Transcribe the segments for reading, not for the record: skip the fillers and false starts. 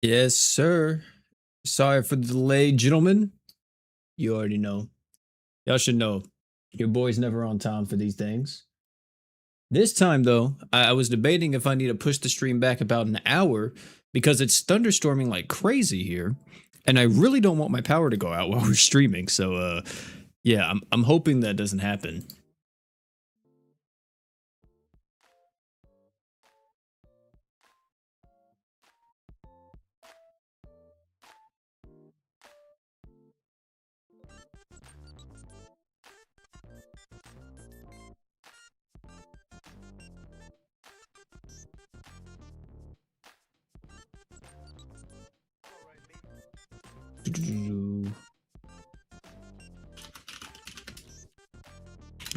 Yes, sir. Sorry for the delay, gentlemen. You already know. Y'all should know. Your boy's never on time for these things. This time, though, I was debating if I need to push the stream back about an hour because it's thunderstorming like crazy here, and I really don't want my power to go out while we're streaming. So, yeah, I'm hoping that doesn't happen.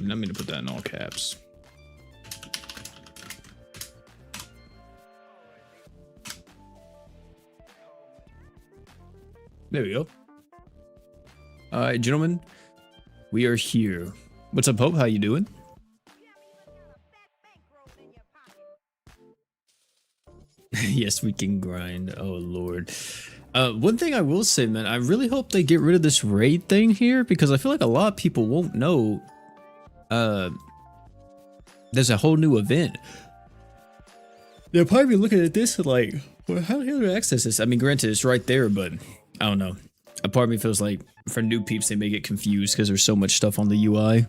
Let me put that in all caps. There we go. All right, gentlemen, we are here. What's up, Hope? How you doing? Yes, we can grind. Oh Lord. One thing I will say, man, I really hope they get rid of this raid thing here because I feel like a lot of people won't know. There's a whole new event. They'll probably be looking at this like, well, how the hell do I access this? I mean, granted, it's right there, but I don't know. A part of me feels like for new peeps, they may get confused because there's so much stuff on the UI.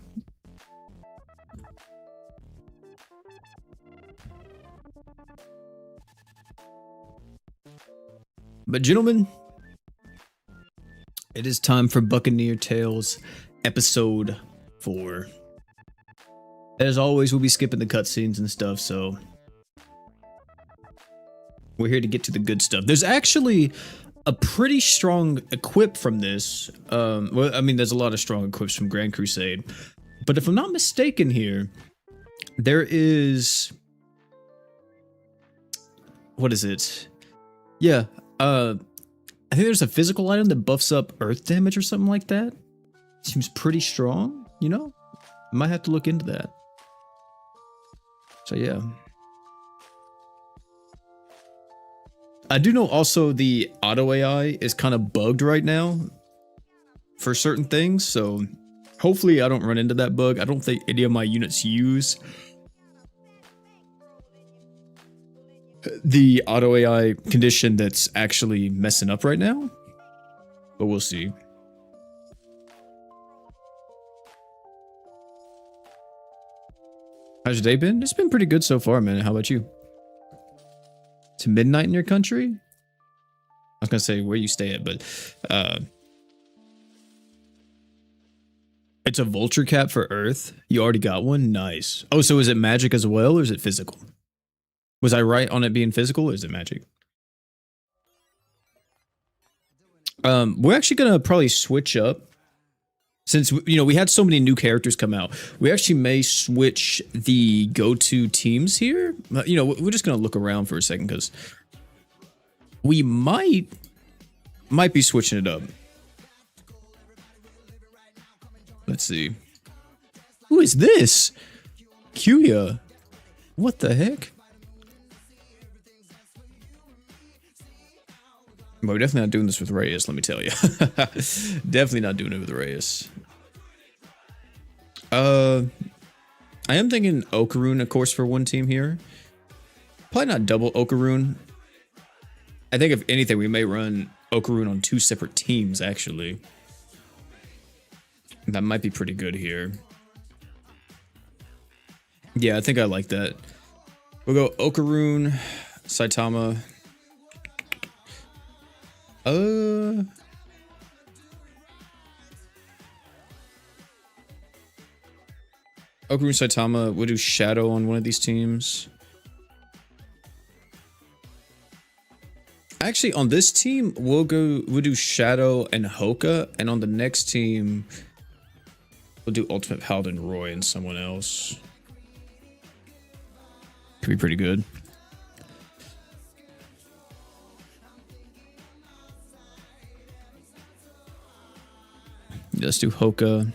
But gentlemen, it is time for Buccaneer Tales episode 4. As always, we'll be skipping the cutscenes and stuff, so we're here to get to the good stuff. There's actually a pretty strong equip from this. Well, I mean, there's a lot of strong equips from Grand Crusade, but if I'm not mistaken here, there is... What is it? Yeah, I think there's a physical item that buffs up earth damage or something like that. Seems pretty strong, you know? Might have to look into that. So yeah. I do know also the auto AI is kind of bugged right now for certain things, so hopefully I don't run into that bug. I don't think any of my units use the auto AI condition that's actually messing up right now, but we'll see. How's your day been? It's been pretty good so far, man. How about you? It's midnight in your country? I was gonna say where you stay at, but it's a vulture cap for Earth. You already got one? Nice. Oh, so is it magic as well, or is it physical? Was I right on it being physical, or is it magic? We're actually gonna probably switch up. Since, you know, we had so many new characters come out, we actually may switch the go-to teams here. You know, we're just going to look around for a second because we might be switching it up. Let's see. Who is this? Kuya. What the heck? But we're definitely not doing this with Reyes, let me tell you. Definitely not doing it with Reyes. I am thinking Okaroon, of course, for one team here. Probably not double Okaroon. I think if anything, we may run Okaroon on 2 separate teams, actually. That might be pretty good here. Yeah, I think I like that. We'll go Okaroon, Saitama. Okaroon Saitama, we'll do Shadow on one of these teams. Actually, on this team, we'll do Shadow and Hoka, and on the next team, we'll do Ultimate Paladin Roy and someone else. Could be pretty good. Let's do Hoka.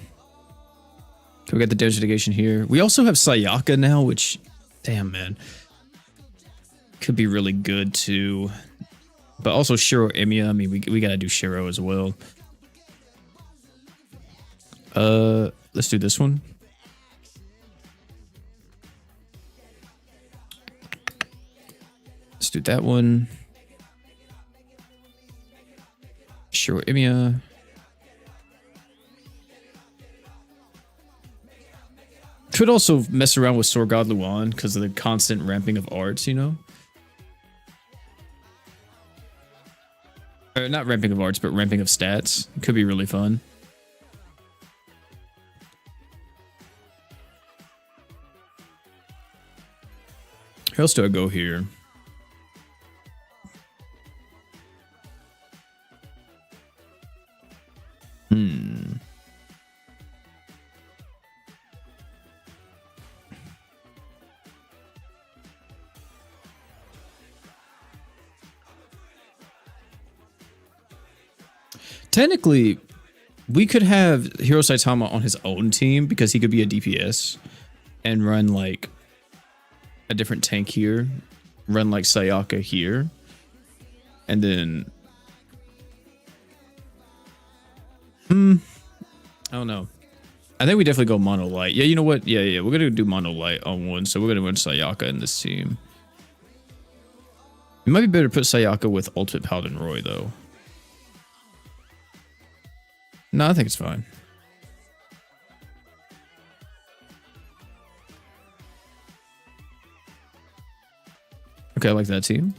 We got the damage mitigation here. We also have Sayaka now, which, damn, man, could be really good too. But also Shiro Emiya. I mean, we gotta do Shiro as well. Let's do this one. Let's do that one. Shiro Emiya. Could also mess around with Sword God Luan because of the constant ramping of arts, you know? Or not ramping of arts, but ramping of stats. Could be really fun. Who else do I go here? Technically, we could have Hiro Saitama on his own team because he could be a DPS and run like a different tank here, run like Sayaka here, and then I don't know. I think we definitely go Mono Light. Yeah, you know what? Yeah, we're gonna do Mono Light on one, so we're gonna run Sayaka in this team. It might be better to put Sayaka with Ultimate Paladin Roy though. No, I think it's fine. Okay, I like that team.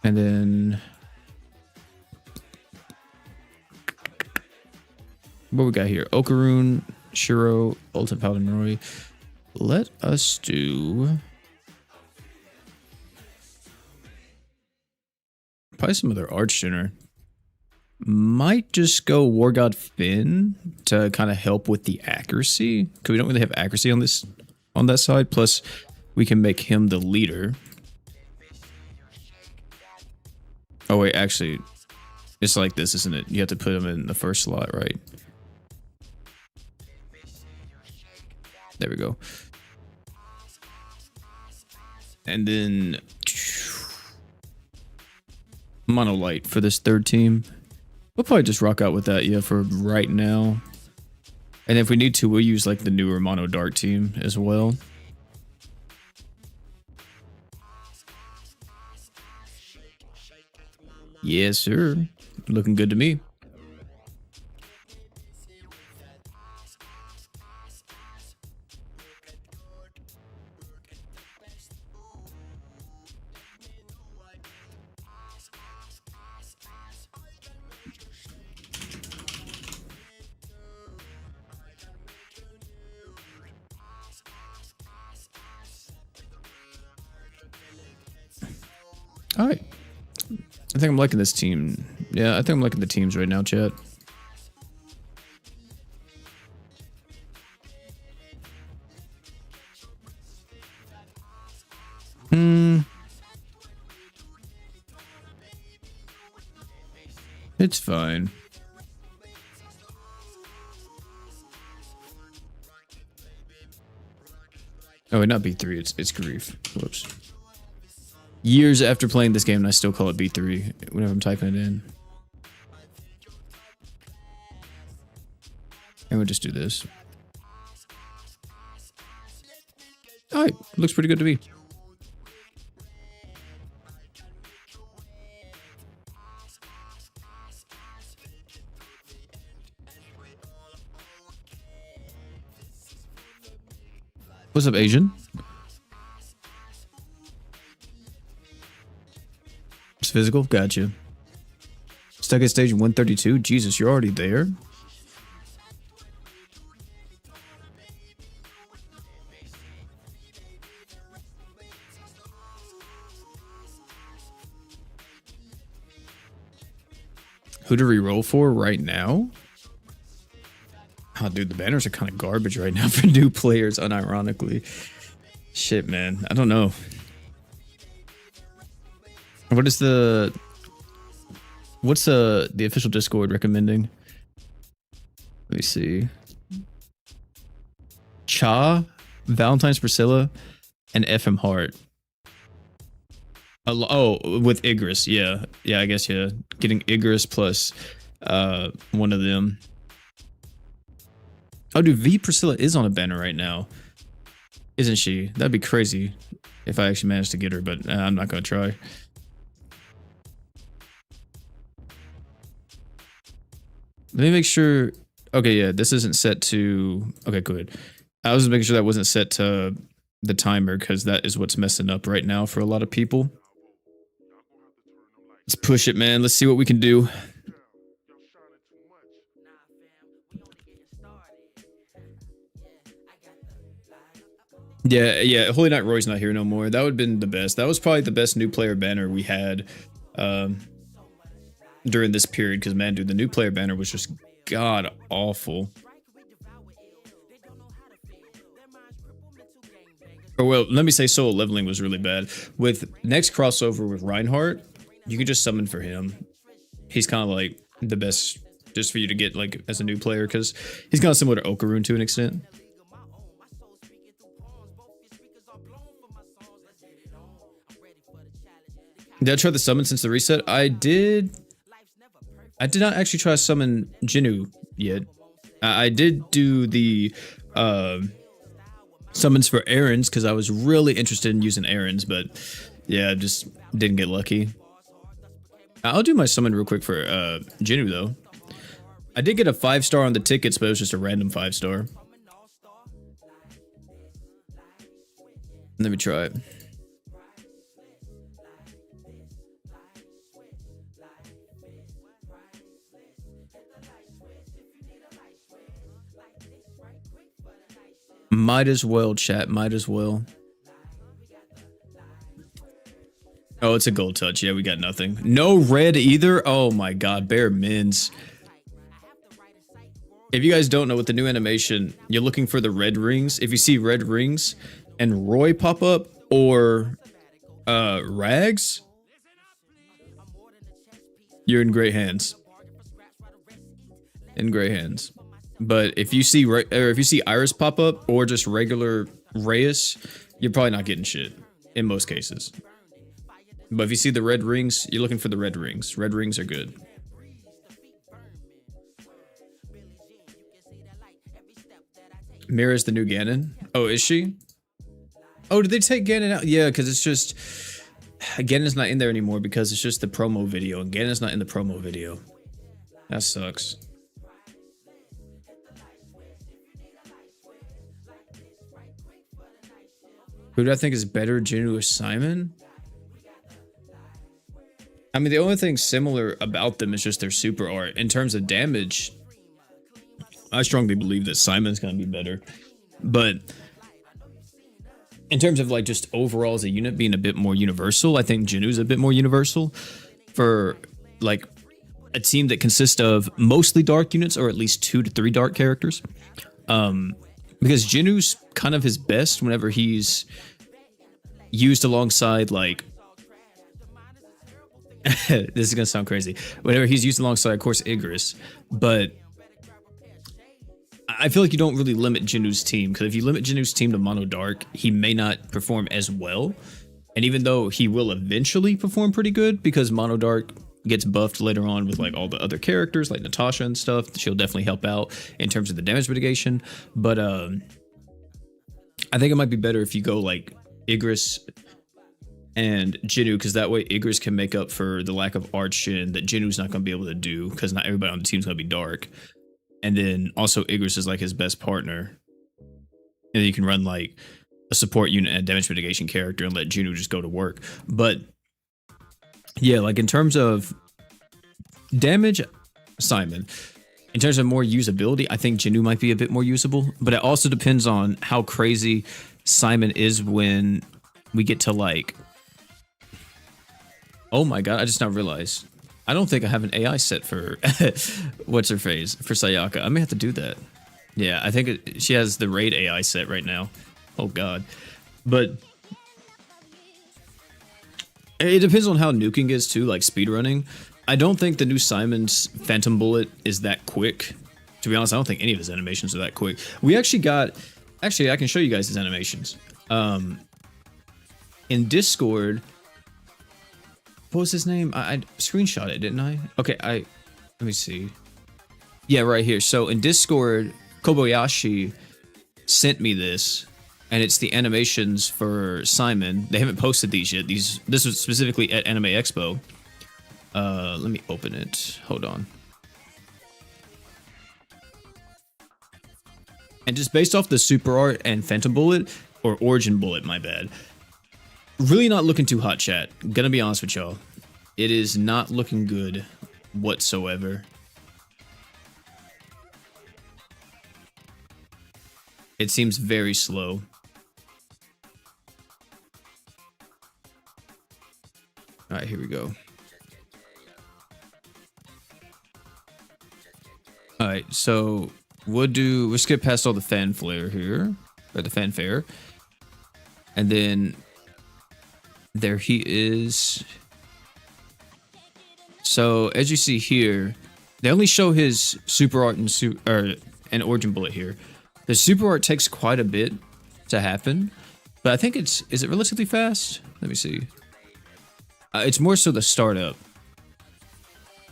And then what we got here? Okaroon, Shiro, Ultimate Paladin Roy. Let us do probably some other Archgener. Might just go War God Finn to kind of help with the accuracy, because we don't really have accuracy on that side. Plus, we can make him the leader. Oh wait, actually, it's like this, isn't it? You have to put him in the first slot, right? There we go. And then Mono Light for this third team. We'll probably just rock out with that, yeah, for right now. And if we need to, we'll use like the newer Mono Dark team as well. Yes, sir. Looking good to me. All right. I think I'm liking this team. Yeah, I think I'm liking the teams right now, chat. It's fine. Oh, wait, not B3. It's Grief. Whoops. Years after playing this game, and I still call it B3 whenever I'm typing it in. And we'll just do this. Alright, looks pretty good to me. What's up, Asian? It's physical? Gotcha. Stuck at stage 132? Jesus, you're already there? Who to reroll for right now? Oh, dude, the banners are kind of garbage right now for new players, unironically. Shit, man. I don't know. What's the official Discord recommending? Let me see. Cha, Valentine's Priscilla. and FM Heart. Oh, with Igris, yeah. Yeah, I guess, yeah. Getting Igris plus one of them. Oh, dude, V Priscilla is on a banner right now. Isn't she? That'd be crazy if I actually managed to get her, but I'm not going to try. Let me make sure. Okay, yeah, this isn't set to... Okay, good. I was just making sure that wasn't set to the timer because that is what's messing up right now for a lot of people. Let's push it, man. Let's see what we can do. Yeah, Holy Knight Roy's not here no more. That would have been the best. That was probably the best new player banner we had during this period. Because, man, dude, the new player banner was just god awful. Or, well, let me say solo leveling was really bad. With next crossover with Reinhardt, you can just summon for him. He's kind of like the best just for you to get like as a new player because he's kind of similar to Okaroon to an extent. Did I try the summon since the reset? I did not actually try to summon Jinnu yet. I did do the summons for Aaron's because I was really interested in using Aaron's, but yeah, I just didn't get lucky. I'll do my summon real quick for Jinnu though. I did get a 5-star on the tickets, but it was just a random 5-star. Let me try it. Might as well, chat. Might as well. Oh, it's a gold touch. Yeah, we got nothing. No red either. Oh my god, bare mins. If you guys don't know, with the new animation, you're looking for the red rings. If you see red rings and Roy pop up or Rags, you're in great hands. In great hands. But if you see Iris pop up or just regular Reyes, you're probably not getting shit in most cases. But if you see the red rings, you're looking for the red rings. Red rings are good. Mira's the new Ganon. Oh, is she? Oh, did they take Ganon out? Yeah, because it's just Ganon's not in there anymore because it's just the promo video, and Ganon's not in the promo video. That sucks. Who do I think is better, Jinnu or Simon? I mean, the only thing similar about them is just their super art. In terms of damage, I strongly believe that Simon's gonna be better. But in terms of like just overall as a unit being a bit more universal, I think Jinnu's a bit more universal for like a team that consists of mostly dark units or at least 2 to 3 dark characters. Because Jinnu's kind of his best whenever he's used alongside like this is gonna sound crazy. Whenever he's used alongside, of course, Igris, but I feel like you don't really limit Jinnu's team, because if you limit Jinnu's team to mono dark, he may not perform as well. And even though he will eventually perform pretty good, because mono dark gets buffed later on with like all the other characters like Natasha and stuff, she'll definitely help out in terms of the damage mitigation. But I think it might be better if you go like Igris and Jinnu, because that way Igris can make up for the lack of Archgen that Jinnu's not going to be able to do, because not everybody on the team's going to be dark. And then also Igris is like his best partner. And then you can run like a support unit and a damage mitigation character and let Jinnu just go to work. But yeah, like in terms of damage, Simon. In terms of more usability, I think Jinnu might be a bit more usable. But it also depends on how crazy Simon is when we get to like... Oh my god, I just now realized. I don't think I have an AI set for what's her face for Sayaka. I may have to do that. Yeah, I think she has the raid AI set right now. Oh god. But it depends on how nuking is too, like speedrunning. I don't think the new Simon's Phantom Bullet is that quick. To be honest, I don't think any of his animations are that quick. We actually got... Actually, I can show you guys his animations. in Discord, what was his name? I screenshot it, didn't I? Okay, let me see. Yeah, right here. So in Discord, Kobayashi sent me this, and it's the animations for Simon. They haven't posted these yet. This was specifically at Anime Expo. Let me open it. Hold on. And just based off the Super Art and Phantom Bullet, or Origin Bullet, my bad. Really not looking too hot, chat. Gonna be honest with y'all. It is not looking good whatsoever. It seems very slow. Alright, here we go. Alright, so we'll skip past all the fanfare here. Or the fanfare. And then there he is. So as you see here, they only show his Super Art and Origin Bullet here. The Super Art takes quite a bit to happen, but I think is it relatively fast? Let me see. It's more so the startup.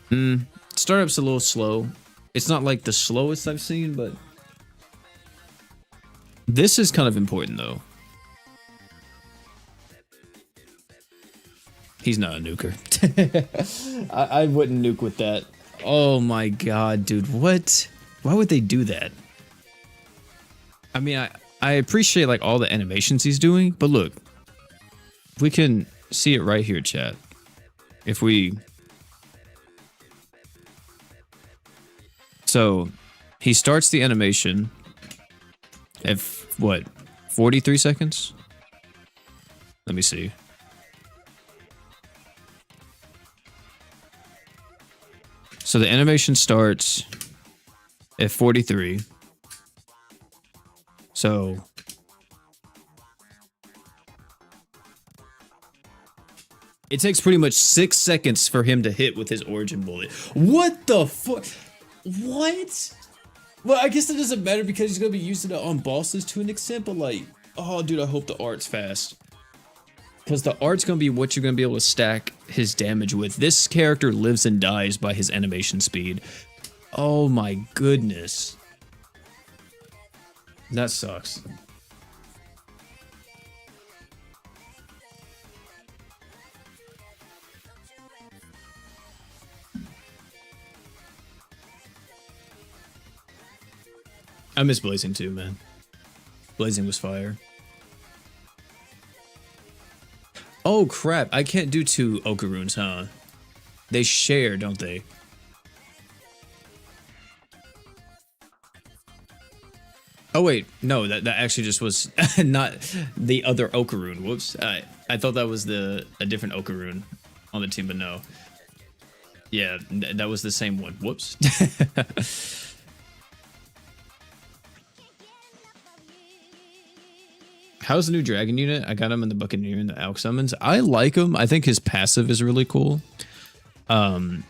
Startup's a little slow. It's not like the slowest I've seen, but this is kind of important though. He's not a nuker. I wouldn't nuke with that. Oh my god, dude, what? Why would they do that? I mean, I appreciate like all the animations he's doing, but look, we can see it right here, chat. If we... So, he starts the animation at, what, 43 seconds? Let me see. So the animation starts at 43. So it takes pretty much 6 seconds for him to hit with his Origin Bullet. What the fuck? What? Well, I guess it doesn't matter because he's gonna be using it on bosses to an extent, but like, oh dude, I hope the art's fast. Because the art's gonna be what you're gonna be able to stack his damage with. This character lives and dies by his animation speed. Oh my goodness. That sucks. I miss Blazing too, man. Blazing was fire. Oh crap, I can't do 2 Okaruns, huh? They share, don't they? Oh wait, no, that actually just was not the other Okarun. Whoops. I thought that was a different Okarun on the team, but no. Yeah, that was the same one. Whoops. How's the new Dragon unit? I got him in the Buccaneer and the Alk Summons. I like him. I think his passive is really cool. And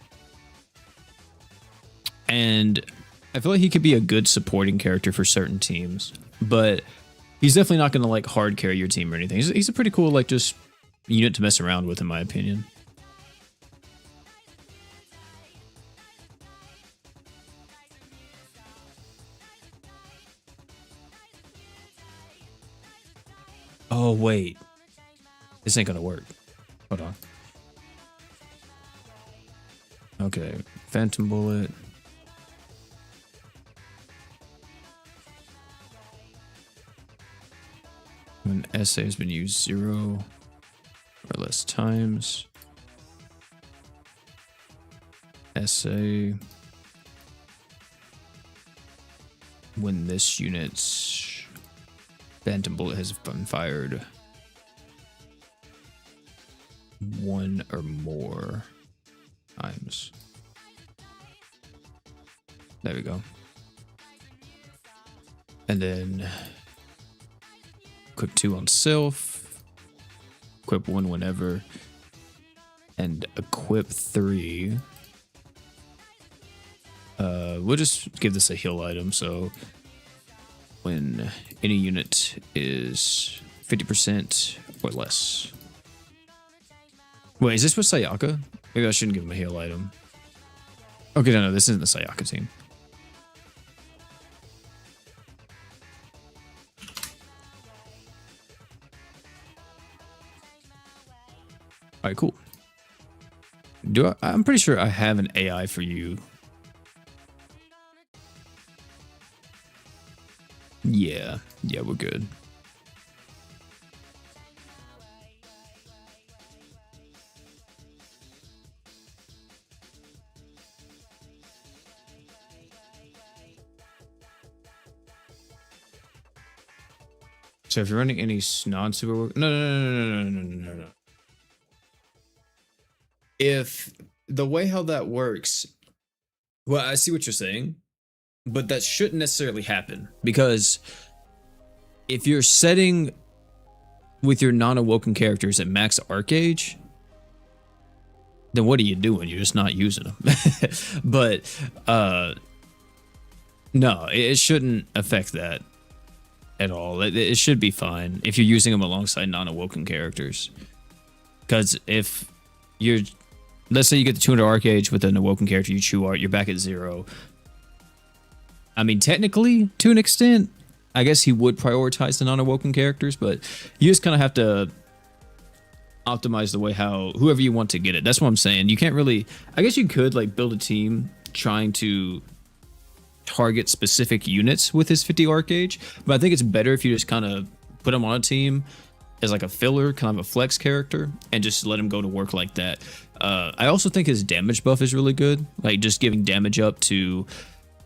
I feel like he could be a good supporting character for certain teams, but he's definitely not going to like hard carry your team or anything. He's a pretty cool like just unit to mess around with, in my opinion. Oh wait, this ain't gonna work. Hold on. Okay, Phantom Bullet. When SA has been used 0 or less times. SA. When this unit's Phantom Bullet has been fired 1 or more times. There we go. And then equip 2 on self, equip 1 whenever, and equip 3. We'll just give this a heal item, so when any unit is 50% or less Wait, is this with Sayaka? Maybe I shouldn't give him a heal item. Okay, no, this isn't the Sayaka team. All right, cool. I'm pretty sure I have an AI for you. Yeah, we're good. So if you're running any non-super work, no. If the way how that works, well, I see what you're saying, but that shouldn't necessarily happen because if you're setting with your non-awoken characters at max arc age, then what are you doing? You're just not using them. But no, it shouldn't affect that at all. It should be fine if you're using them alongside non-awoken characters. Because if you're, let's say you get the 200 arc age with an awoken character, you chew art, you're back at 0. I mean, technically, to an extent, I guess he would prioritize the non-awoken characters, but you just kind of have to optimize the way how whoever you want to get it. That's what I'm saying. You can't really, I guess you could like build a team trying to target specific units with his 50 arc gauge, but I think it's better if you just kind of put him on a team as like a filler, kind of a flex character, and just let him go to work like that. I also think his damage buff is really good, like just giving damage up to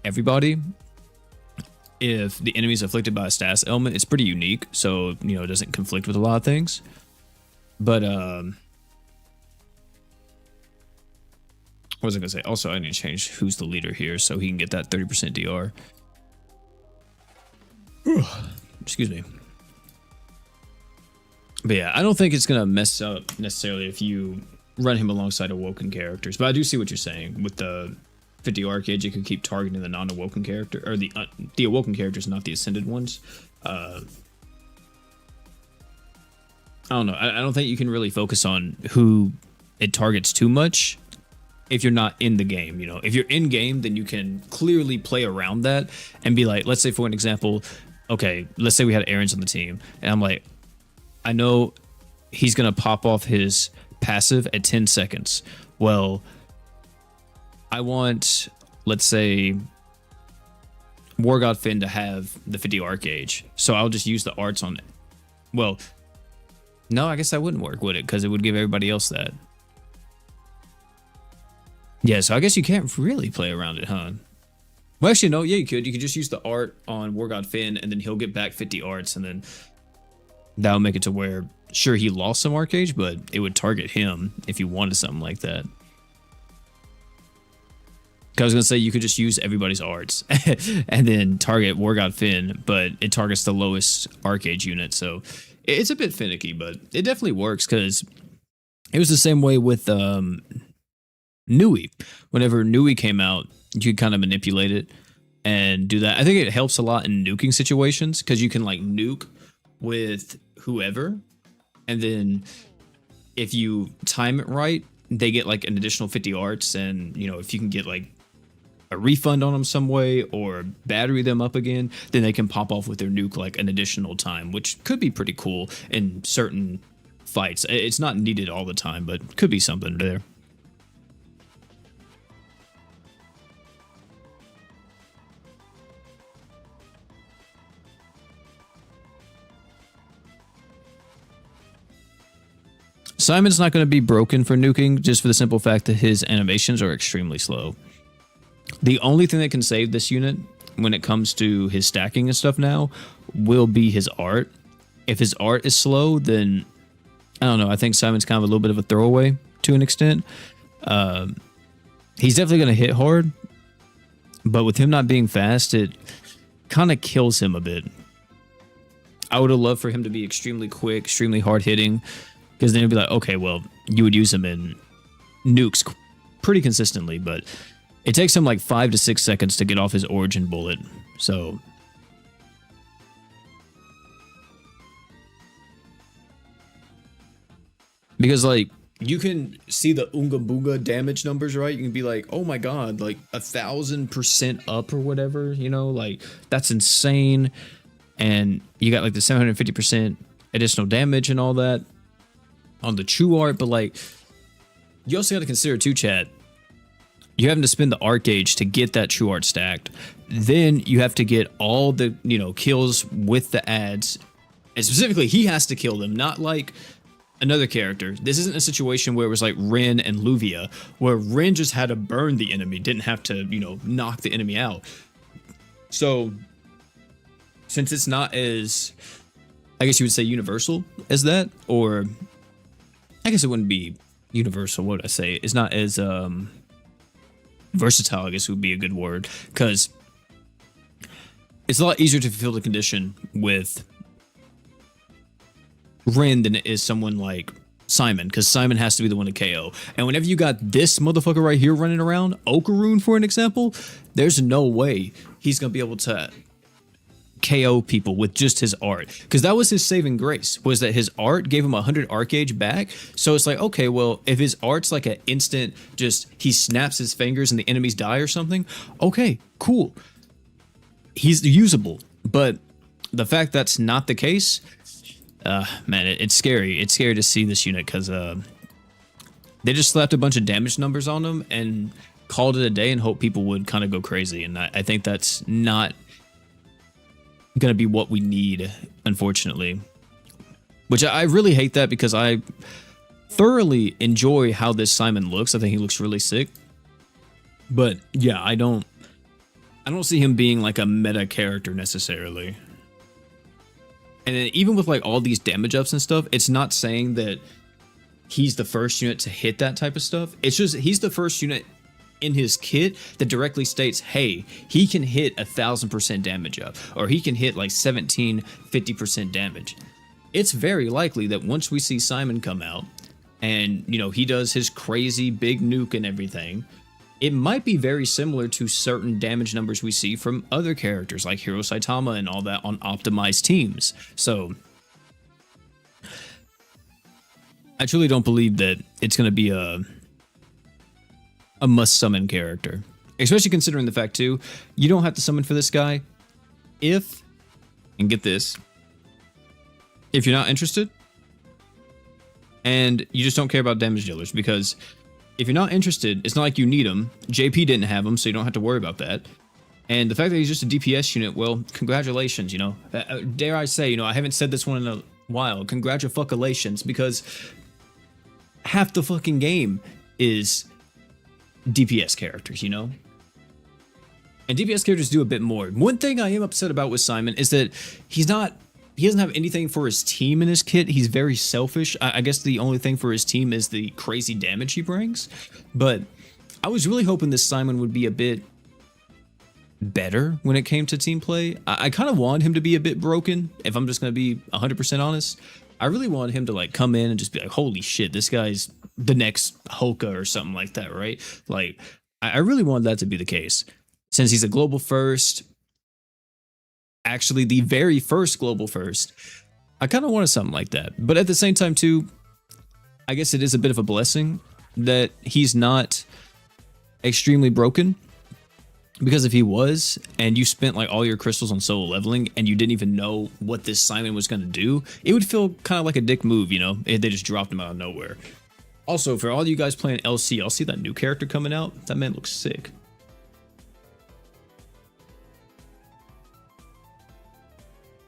everybody if the enemy is afflicted by a status element. It's pretty unique, so you know it doesn't conflict with a lot of things. But what was I gonna say? Also, I need to change who's the leader here so he can get that 30% DR. Excuse me. But yeah, I don't think it's gonna mess up necessarily if you run him alongside awoken characters. But I do see what you're saying with the 50 arc age. You can keep targeting the non-awoken character or the awoken characters, not the ascended ones. I don't know. I don't think you can really focus on who it targets too much if you're not in the game. You know, if you're in game, then you can clearly play around that and be like, let's say for an example, okay, let's say we had Aaron's on the team, and I'm like, I know he's gonna pop off his passive at 10 seconds. Well, I want, let's say, War God Finn to have the 50 arc gauge, so I'll just use the arts on it. Well, no, I guess that wouldn't work, would it? Because it would give everybody else that. Yeah, so I guess you can't really play around it, huh? Well, actually, no, yeah, you could. You could just use the art on War God Finn, and then he'll get back 50 arts, and then that'll make it to where, sure, he lost some arc gauge, but it would target him if you wanted something like that. I was going to say you could just use everybody's arts and then target War God Finn, but it targets the lowest arc gauge unit, so it's a bit finicky, but it definitely works because it was the same way with Nui. Whenever Nui came out, you could kind of manipulate it and do that. I think it helps a lot in nuking situations because you can like nuke with whoever, and then if you time it right, they get like an additional 50 arts, and you know, if you can get like a refund on them some way or battery them up again, then they can pop off with their nuke like an additional time, which could be pretty cool in certain fights. It's not needed all the time, but could be something there. Simon's not going to be broken for nuking just for the simple fact that his animations are extremely slow. The only thing that can save this unit when it comes to his stacking and stuff now will be his art. If his art is slow, then I don't know. I think Simon's kind of a little bit of a throwaway to an extent. He's definitely going to hit hard, but with him not being fast, it kind of kills him a bit. I would have loved for him to be extremely quick, extremely hard hitting, because then it'd be like, okay, well, you would use him in nukes pretty consistently, but it takes him like 5 to 6 seconds to get off his origin bullet. So because like you can see the Unga Boonga damage numbers, right? You can be like, oh my god, like 1,000% up or whatever, you know, like that's insane. And you got like the 750% additional damage and all that on the true art, but like you also got to consider too, chat. You're having to spend the art gauge to get that true art stacked. Then you have to get all the, you know, kills with the ads. And specifically, he has to kill them, not like another character. This isn't a situation where it was like Ren and Luvia, where Ren just had to burn the enemy, didn't have to, you know, knock the enemy out. So, since it's not as, I guess you would say universal as that, or I guess it wouldn't be universal, what would I say? It's not as, versatile, I guess would be a good word, because it's a lot easier to fulfill the condition with Ren than it is someone like Simon, because Simon has to be the one to KO. And whenever you got this motherfucker right here running around, Okaroon for an example, there's no way he's gonna be able to KO people with just his art, because that was his saving grace, was that his art gave him 100 art gauge back. So it's like, okay, well, if his art's like an instant, just he snaps his fingers and the enemies die or something, okay, cool, he's usable. But the fact that's not the case, man, it's scary. It's scary to see this unit, because they just slapped a bunch of damage numbers on him and called it a day and hope people would kind of go crazy. And I think that's not gonna be what we need, unfortunately, which I really hate that, because I thoroughly enjoy how this Simon looks. I think he looks really sick, but yeah, I don't see him being like a meta character necessarily. And then even with like all these damage ups and stuff, it's not saying that he's the first unit to hit that type of stuff. It's just he's the first unit in his kit that directly states, hey, he can hit 1,000% damage up, or he can hit like 50% damage. It's very likely that once we see Simon come out and, you know, he does his crazy big nuke and everything, it might be very similar to certain damage numbers we see from other characters like Hiro Saitama and all that on optimized teams. So I truly don't believe that it's going to be a must summon character, especially considering the fact too, you don't have to summon for this guy if, and get this, if you're not interested and you just don't care about damage dealers. Because if you're not interested, it's not like you need them. JP didn't have them, so you don't have to worry about that. And the fact that he's just a DPS unit, well, congratulations, you know. Dare I say, you know, I haven't said this one in a while, congratulations, because half the fucking game is DPS characters, you know? And DPS characters do a bit more. One thing I am upset about with Simon is that he doesn't have anything for his team in his kit. He's very selfish. I guess the only thing for his team is the crazy damage he brings. But I was really hoping this Simon would be a bit better when it came to team play. I kind of want him to be a bit broken, if I'm just going to be 100% honest. I really want him to like come in and just be like, holy shit, this guy's the next Hoka or something like that, right? Like, I really want that to be the case. Since he's a global first, actually the very first global first, I kind of wanted something like that. But at the same time too, I guess it is a bit of a blessing that he's not extremely broken. Because if he was, and you spent like all your crystals on solo leveling, and you didn't even know what this Simon was going to do, it would feel kind of like a dick move, you know, if they just dropped him out of nowhere. Also, for all you guys playing LC, I'll see that new character coming out. That man looks sick.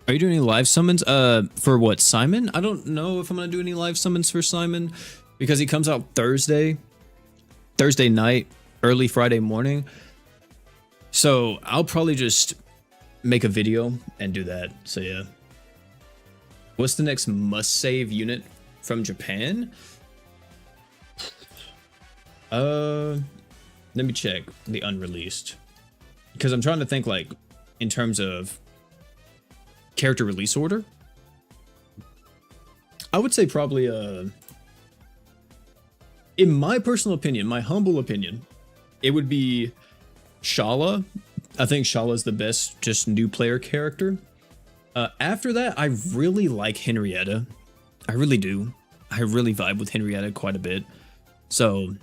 Are you doing any live summons? For what, Simon? I don't know if I'm going to do any live summons for Simon, because he comes out Thursday night, early Friday morning. So I'll probably just make a video and do that. So yeah. What's the next must-save unit from Japan? Let me check the unreleased. Because I'm trying to think like in terms of character release order. I would say probably in my personal opinion, my humble opinion, it would be Shala. I think Shala is the best just new player character. After that, I really like Henrietta. I really do. I really vibe with Henrietta quite a bit. So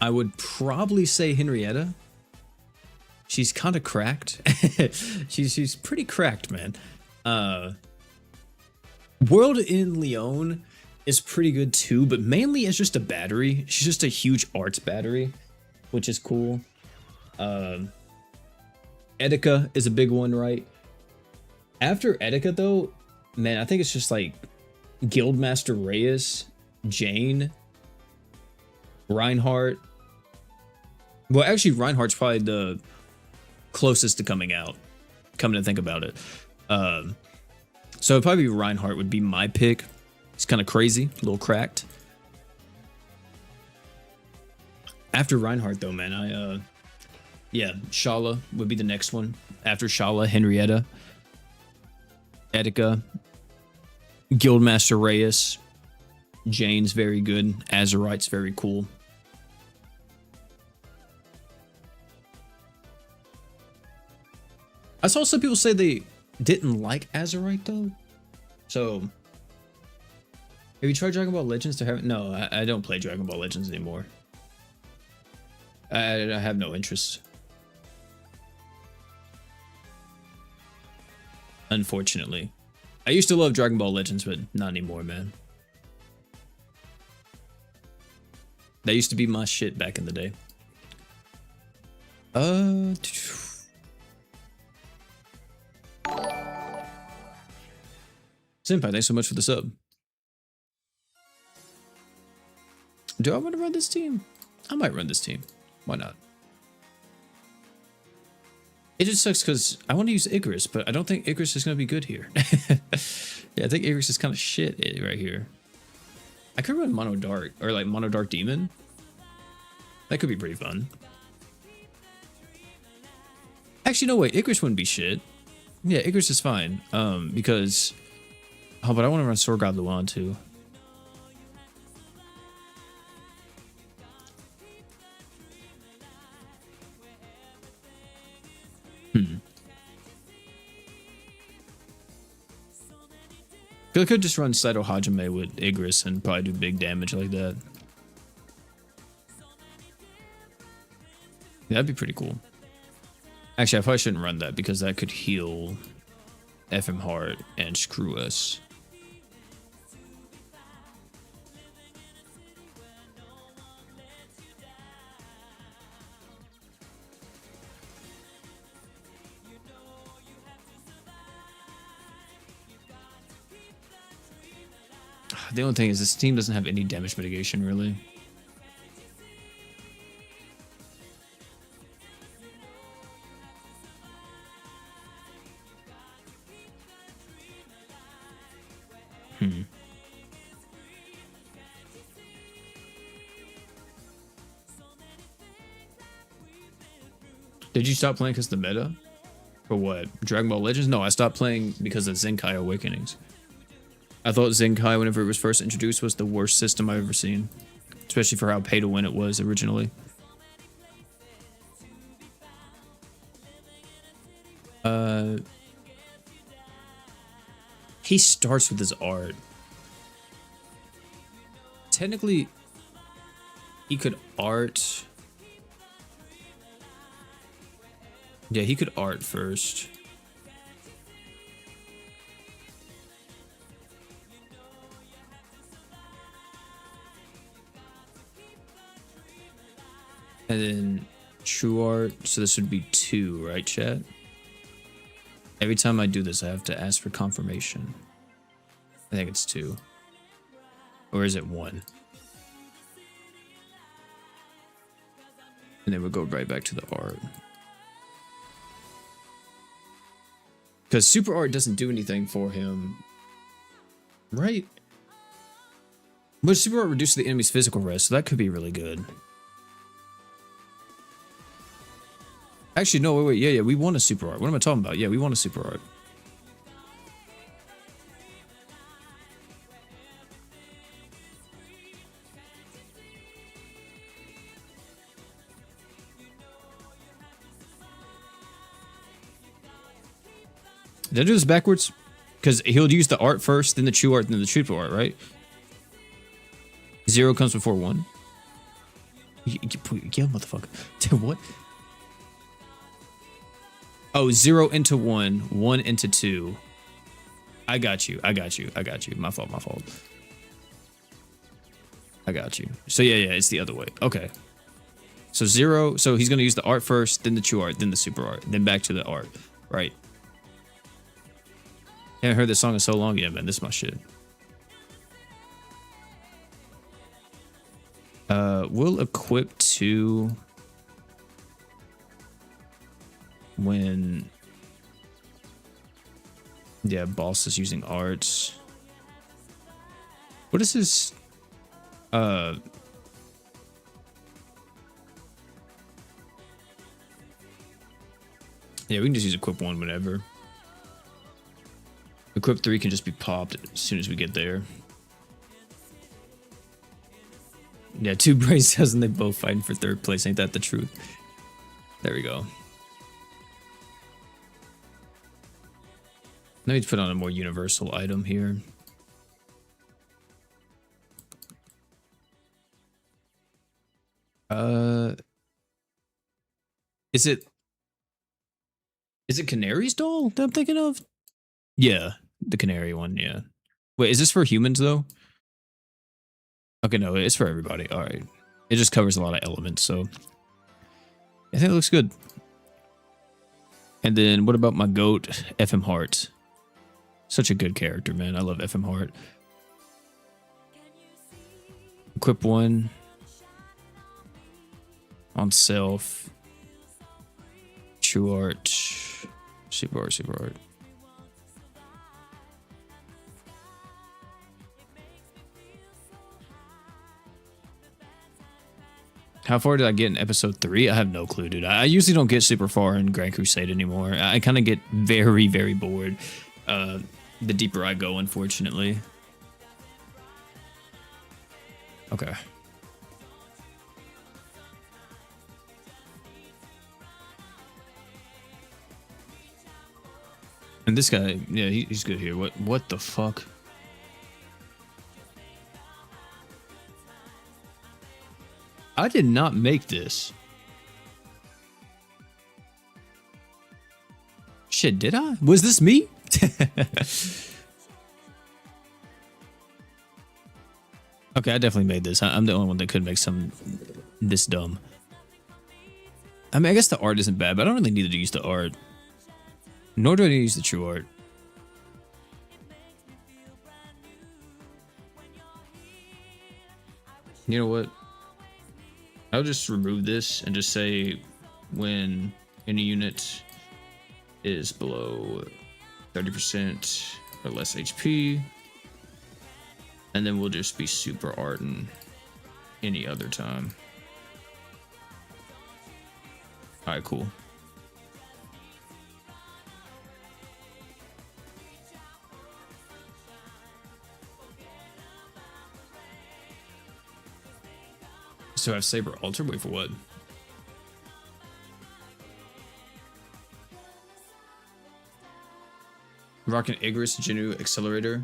I would probably say Henrietta. She's kind of cracked. she's pretty cracked, man. World in Leon is pretty good too, but mainly as just a battery. She's just a huge arts battery, which is cool. Etika is a big one, right? After Etika, though, man, I think it's just like Guildmaster Reyes, Jane, Reinhardt. Well, actually, Reinhardt's probably the closest to coming out. Coming to think about it. So it'd probably be Reinhardt would be my pick. He's kind of crazy, a little cracked. After Reinhardt, though, man, yeah, Shala would be the next one. After Shala, Henrietta, Etika, Guildmaster Reyes, Jane's very good, Azerite's very cool. I saw some people say they didn't like Azerite though. So, have you tried Dragon Ball Legends to have? No, I don't play Dragon Ball Legends anymore. I have no interest. Unfortunately. I used to love Dragon Ball Legends, but not anymore, man. That used to be my shit back in the day. Senpai, thanks so much for the sub. Do I want to run this team? I might run this team. Why not? It just sucks because I want to use Icarus, but I don't think Icarus is going to be good here. Yeah, I think Icarus is kind of shit right here. I could run Mono Dark, or like Mono Dark Demon. That could be pretty fun. Actually, no, wait. Icarus wouldn't be shit. Yeah, Icarus is fine. Because... Oh, but I want to run Sword God Luan too. I could just run Saito Hajime with Icarus and probably do big damage like that. Yeah, that'd be pretty cool. Actually, I probably shouldn't run that because that could heal FM Heart and screw us. The only thing is this team doesn't have any damage mitigation, really. Did you stop playing because of the meta? For what? Dragon Ball Legends? No, I stopped playing because of Zenkai Awakenings. I thought Zenkai, whenever it was first introduced, was the worst system I've ever seen. Especially for how pay to win it was originally. He starts with his art. Technically, he could art. Yeah, he could art first. And then true art. So this would be 2, right, chat? Every time I do this, I have to ask for confirmation. I think it's 2. Or is it 1? And then we'll go right back to the art. Because super art doesn't do anything for him. Right? But super art reduces the enemy's physical rest, so that could be really good. Actually, no, wait, yeah, we want a super art. What am I talking about? Yeah, we want a super art. Did I do this backwards? Because he'll use the art first, then the true art, then the super art, right? 0 comes before 1. Yeah, motherfucker. What? Oh, 0 into 1, 1 into 2. I got you. My fault. I got you. So yeah, it's the other way. Okay. So 0, so he's going to use the art first, then the true art, then the super art, then back to the art, right? Haven't heard this song in so long yet, man. This is my shit. We'll equip 2 when... Yeah, boss is using arts. What is this? Yeah, we can just use equip 1 whenever. Equip 3 can just be popped as soon as we get there. Yeah, 2 brain cells and they both fighting for 3rd place. Ain't that the truth? There we go. Let me put on a more universal item here. Is it Canary's doll that I'm thinking of? Yeah, the Canary one, yeah. Wait, is this for humans though? Okay, no, it's for everybody. All right. It just covers a lot of elements, so I think it looks good. And then what about my goat, FM Heart? Such a good character, man. I love FM Heart. Equip 1 on self. True art. Super art. How far did I get in episode 3? I have no clue, dude. I usually don't get super far in Grand Crusade anymore. I kind of get very, very bored the deeper I go, unfortunately. Okay. And this guy, yeah, he's good here. What the fuck? I did not make this. Shit, did I? Was this me? Okay, I definitely made this. I'm the only one that could make some this dumb. I mean, I guess the art isn't bad, but I don't really need to use the art. Nor do I need to use the true art. You know what? I'll just remove this and just say when any unit is below 30% or less HP. And then we'll just be super ardent any other time. Alright, cool. So I have Saber Alter? Wait, for what? Rockin' Igris Genu Accelerator.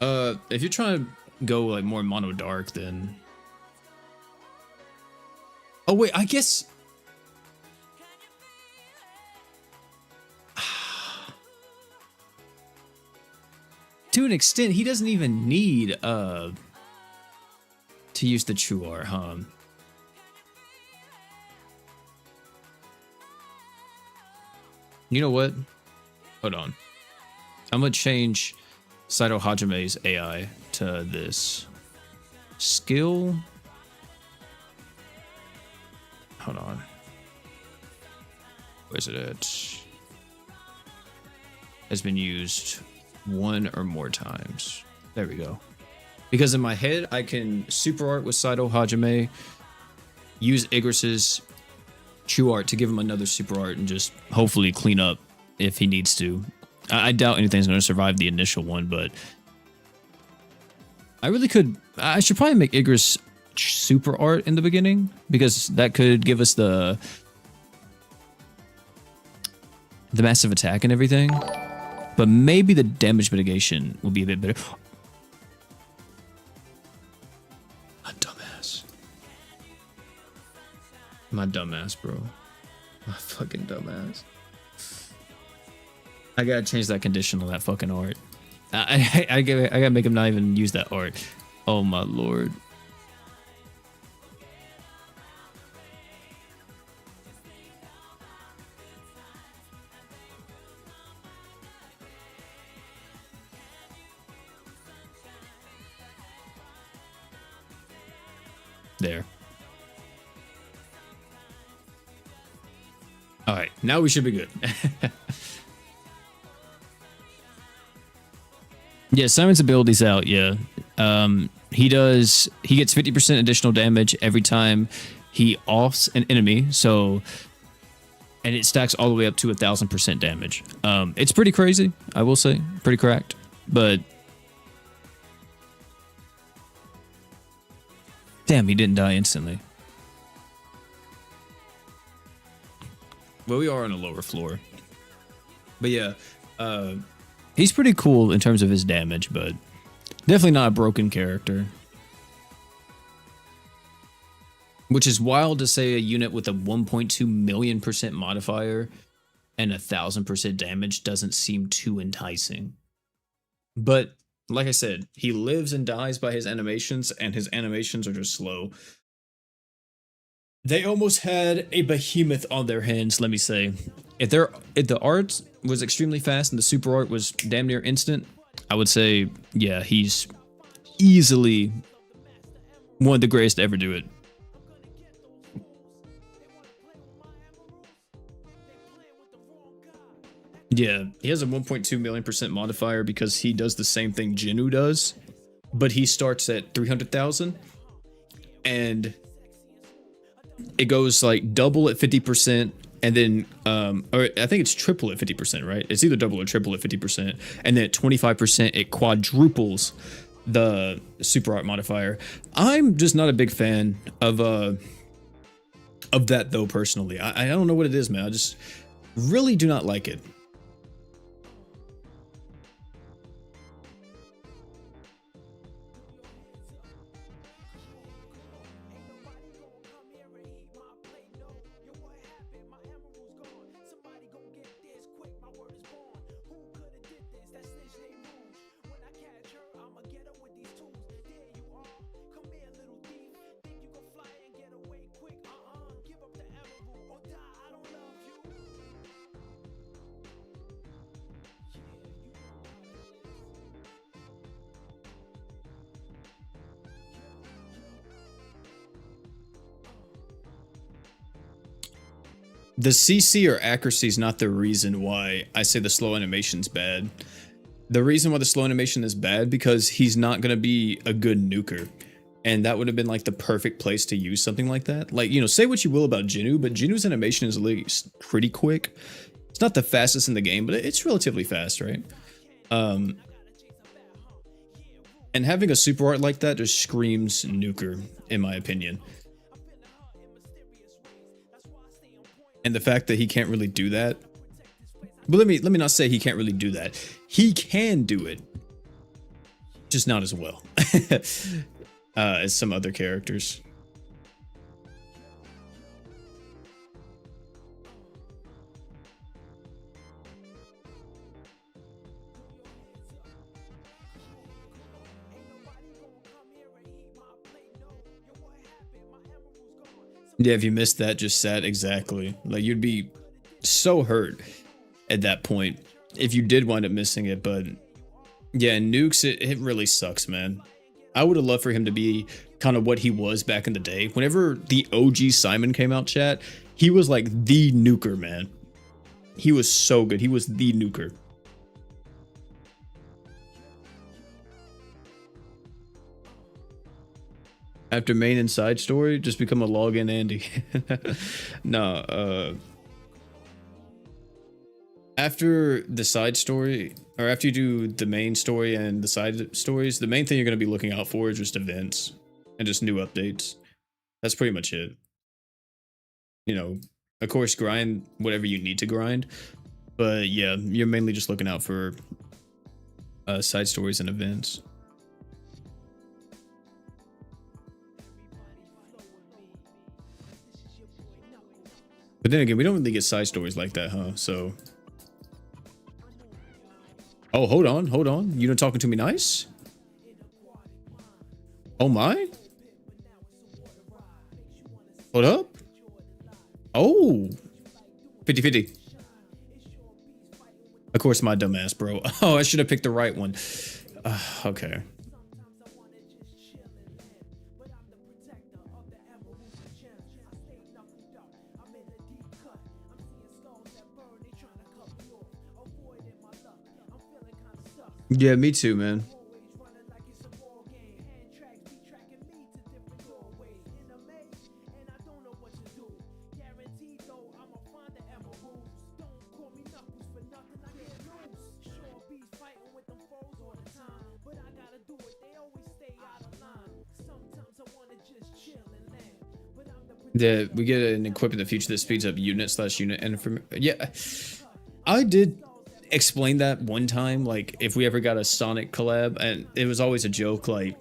If you're trying to go like more mono dark, then... Oh wait, I guess... To an extent, he doesn't even need to use the true art, huh? You know what? Hold on. I'm gonna change Saito Hajame's AI to this. Skill. Hold on. Where's it at? Has been used 1 or more times. There we go. Because in my head, I can super art with Saito Hajime, use Igris's true art to give him another super art, and just hopefully clean up if he needs to. I doubt anything's going to survive the initial one, but I really could. I should probably make Igris super art in the beginning, because that could give us the massive attack and everything. but maybe the damage mitigation will be a bit better. My dumbass. My dumbass, bro. My fucking dumbass. I gotta change that condition on that fucking art. I gotta make him not even use that art. Oh my lord. There. All right, now we should be good. Yeah, Simon's ability's out. Yeah, he gets 50% additional damage every time he offs an enemy. So, and it stacks all the way up to 1,000% damage. It's pretty crazy, I will say, pretty cracked. But damn, he didn't die instantly. Well, we are on a lower floor. But yeah, he's pretty cool in terms of his damage, but definitely not a broken character. Which is wild to say a unit with a 1.2 million% modifier and 1,000% damage doesn't seem too enticing. But like I said, he lives and dies by his animations, and his animations are just slow. They almost had a behemoth on their hands, let me say. If the art was extremely fast and the super art was damn near instant, I would say, yeah, he's easily one of the greatest to ever do it. Yeah, he has a 1.2 million% modifier because he does the same thing Jinwoo does, but he starts at 300,000 and it goes like double at 50%, and then or I think it's triple at 50%, right? It's either double or triple at 50%, and then at 25% it quadruples the super art modifier. I'm just not a big fan of that though, personally. I don't know what it is, man. I just really do not like it. The CC or accuracy is not the reason why I say the slow animation's bad. The reason why the slow animation is bad because he's not going to be a good nuker. And that would have been like the perfect place to use something like that. Like, you know, say what you will about Jinwoo, but Jinwoo's animation is at least pretty quick. It's not the fastest in the game, but it's relatively fast, right? And having a super art like that just screams nuker, in my opinion. And the fact that he can't really do that. But let me not say he can't really do that. He can do it, just not as well as some other characters. Yeah, if you missed that, just sad, exactly. Like, you'd be so hurt at that point if you did wind up missing it. But yeah, Nukes, it really sucks, man. I would have loved for him to be kind of what he was back in the day. Whenever the OG Simon came out, chat, he was like the nuker, man. He was so good. He was the nuker. After main and side story, just become a login Andy. No, after the side story, or after you do the main story and the side stories, the main thing you're going to be looking out for is just events and just new updates. That's pretty much it. You know, of course, grind whatever you need to grind, But yeah, you're mainly just looking out for side stories and events. But then again, we don't really get side stories like that, huh? So. Oh, hold on, hold on. You not talking to me nice? Oh my? Hold up. Oh. 50-50. Of course, my dumbass, bro. Oh, I should have picked the right one. Okay. Yeah, me too, man. Yeah, we get an equip in the future that speeds up unit/unit and from yeah. I did explain that one time, like if we ever got a Sonic collab, and it was always a joke, like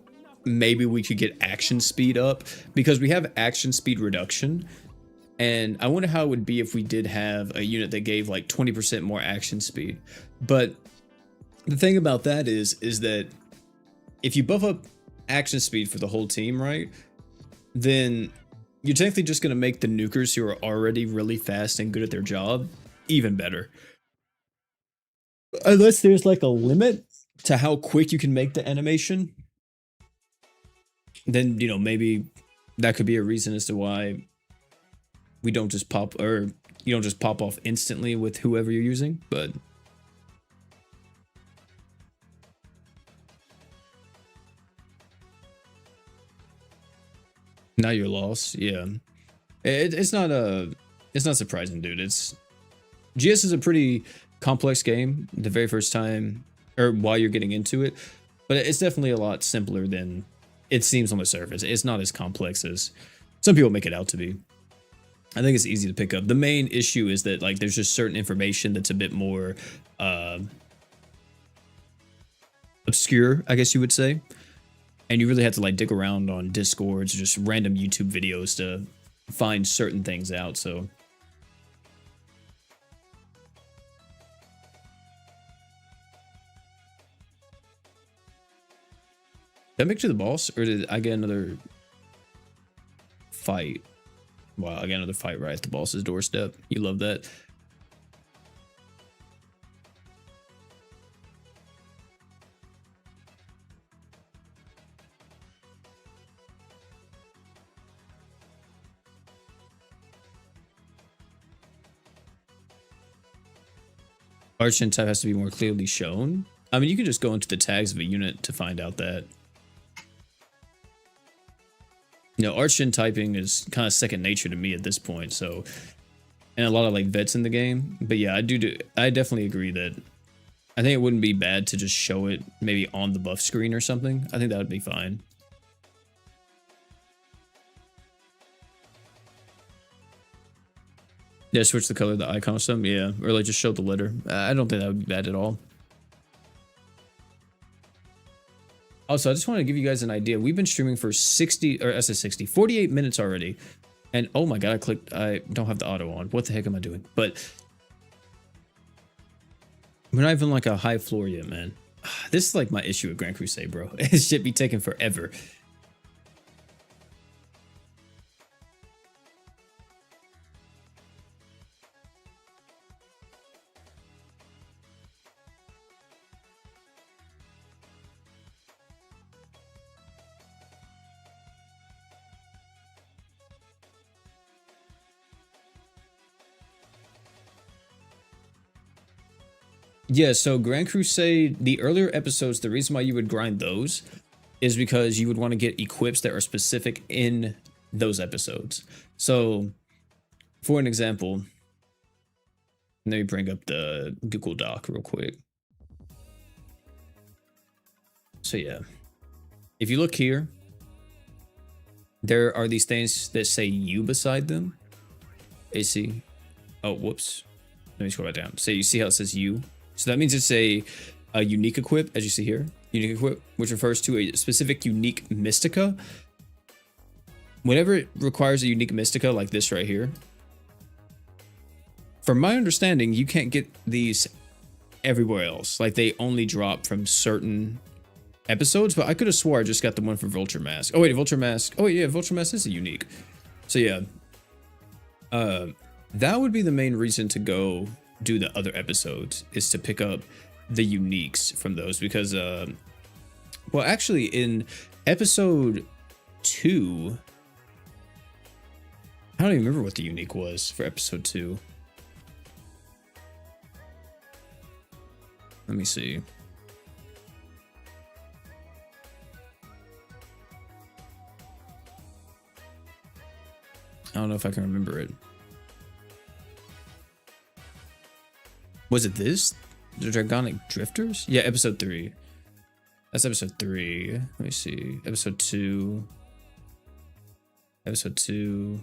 maybe we could get action speed up because we have action speed reduction. And I wonder how it would be if we did have a unit that gave like 20% more action speed. But the thing about that is that if you buff up action speed for the whole team, right, then you're technically just going to make the nukers who are already really fast and good at their job even better. Unless there's like a limit to how quick you can make the animation, then, you know, maybe that could be a reason as to why we don't just pop, or you don't just pop off instantly with whoever you're using. But now you're lost. Yeah, it's not surprising, dude. It's GS is a pretty complex game the very first time, or while you're getting into it, but it's definitely a lot simpler than it seems on the surface. It's not as complex as some people make it out to be. I think it's easy to pick up. The main issue is that like there's just certain information that's a bit more obscure, I guess you would say. And you really have to like dig around on Discords or just random YouTube videos to find certain things out. So did I make it to the boss, or did I get another fight? Wow, I got another fight right at the boss's doorstep. You love that. Arch type has to be more clearly shown. I mean, you can just go into the tags of a unit to find out that. You know, Arch typing is kind of second nature to me at this point, so, and a lot of like vets in the game. But yeah, I definitely agree that I think it wouldn't be bad to just show it maybe on the buff screen or something. I think that would be fine. Yeah, switch the color of the icon or something. Yeah, or like just show the letter. I don't think that would be bad at all. Also, I just want to give you guys an idea. We've been streaming for 48 minutes already. And oh my god, I don't have the auto on. What the heck am I doing? But we're not even like a high floor yet, man. This is like my issue with Grand Crusade, bro. It should be taking forever. Yeah, so Grand Crusade, the earlier episodes, the reason why you would grind those is because you would want to get equips that are specific in those episodes. So, for an example, let me bring up the Google Doc real quick. So yeah, if you look here, there are these things that say U beside them. AC. Oh, whoops. Let me scroll back down. So you see how it says U? So that means it's a unique equip, as you see here. Unique equip, which refers to a specific unique Mystica. Whenever it requires a unique Mystica like this right here, from my understanding, you can't get these everywhere else. Like they only drop from certain episodes, but I could have swore I just got the one for Vulture Mask. Oh wait, Vulture Mask. Oh yeah, Vulture Mask is a unique. So yeah, that would be the main reason to go do the other episodes, is to pick up the uniques from those, because well, actually in episode 2, I don't even remember what the unique was for episode 2. Let me see. I don't know if I can remember it. Was it this? The Dragonic Drifters? Yeah, episode 3. That's episode 3. Let me see. Episode 2. Episode 2.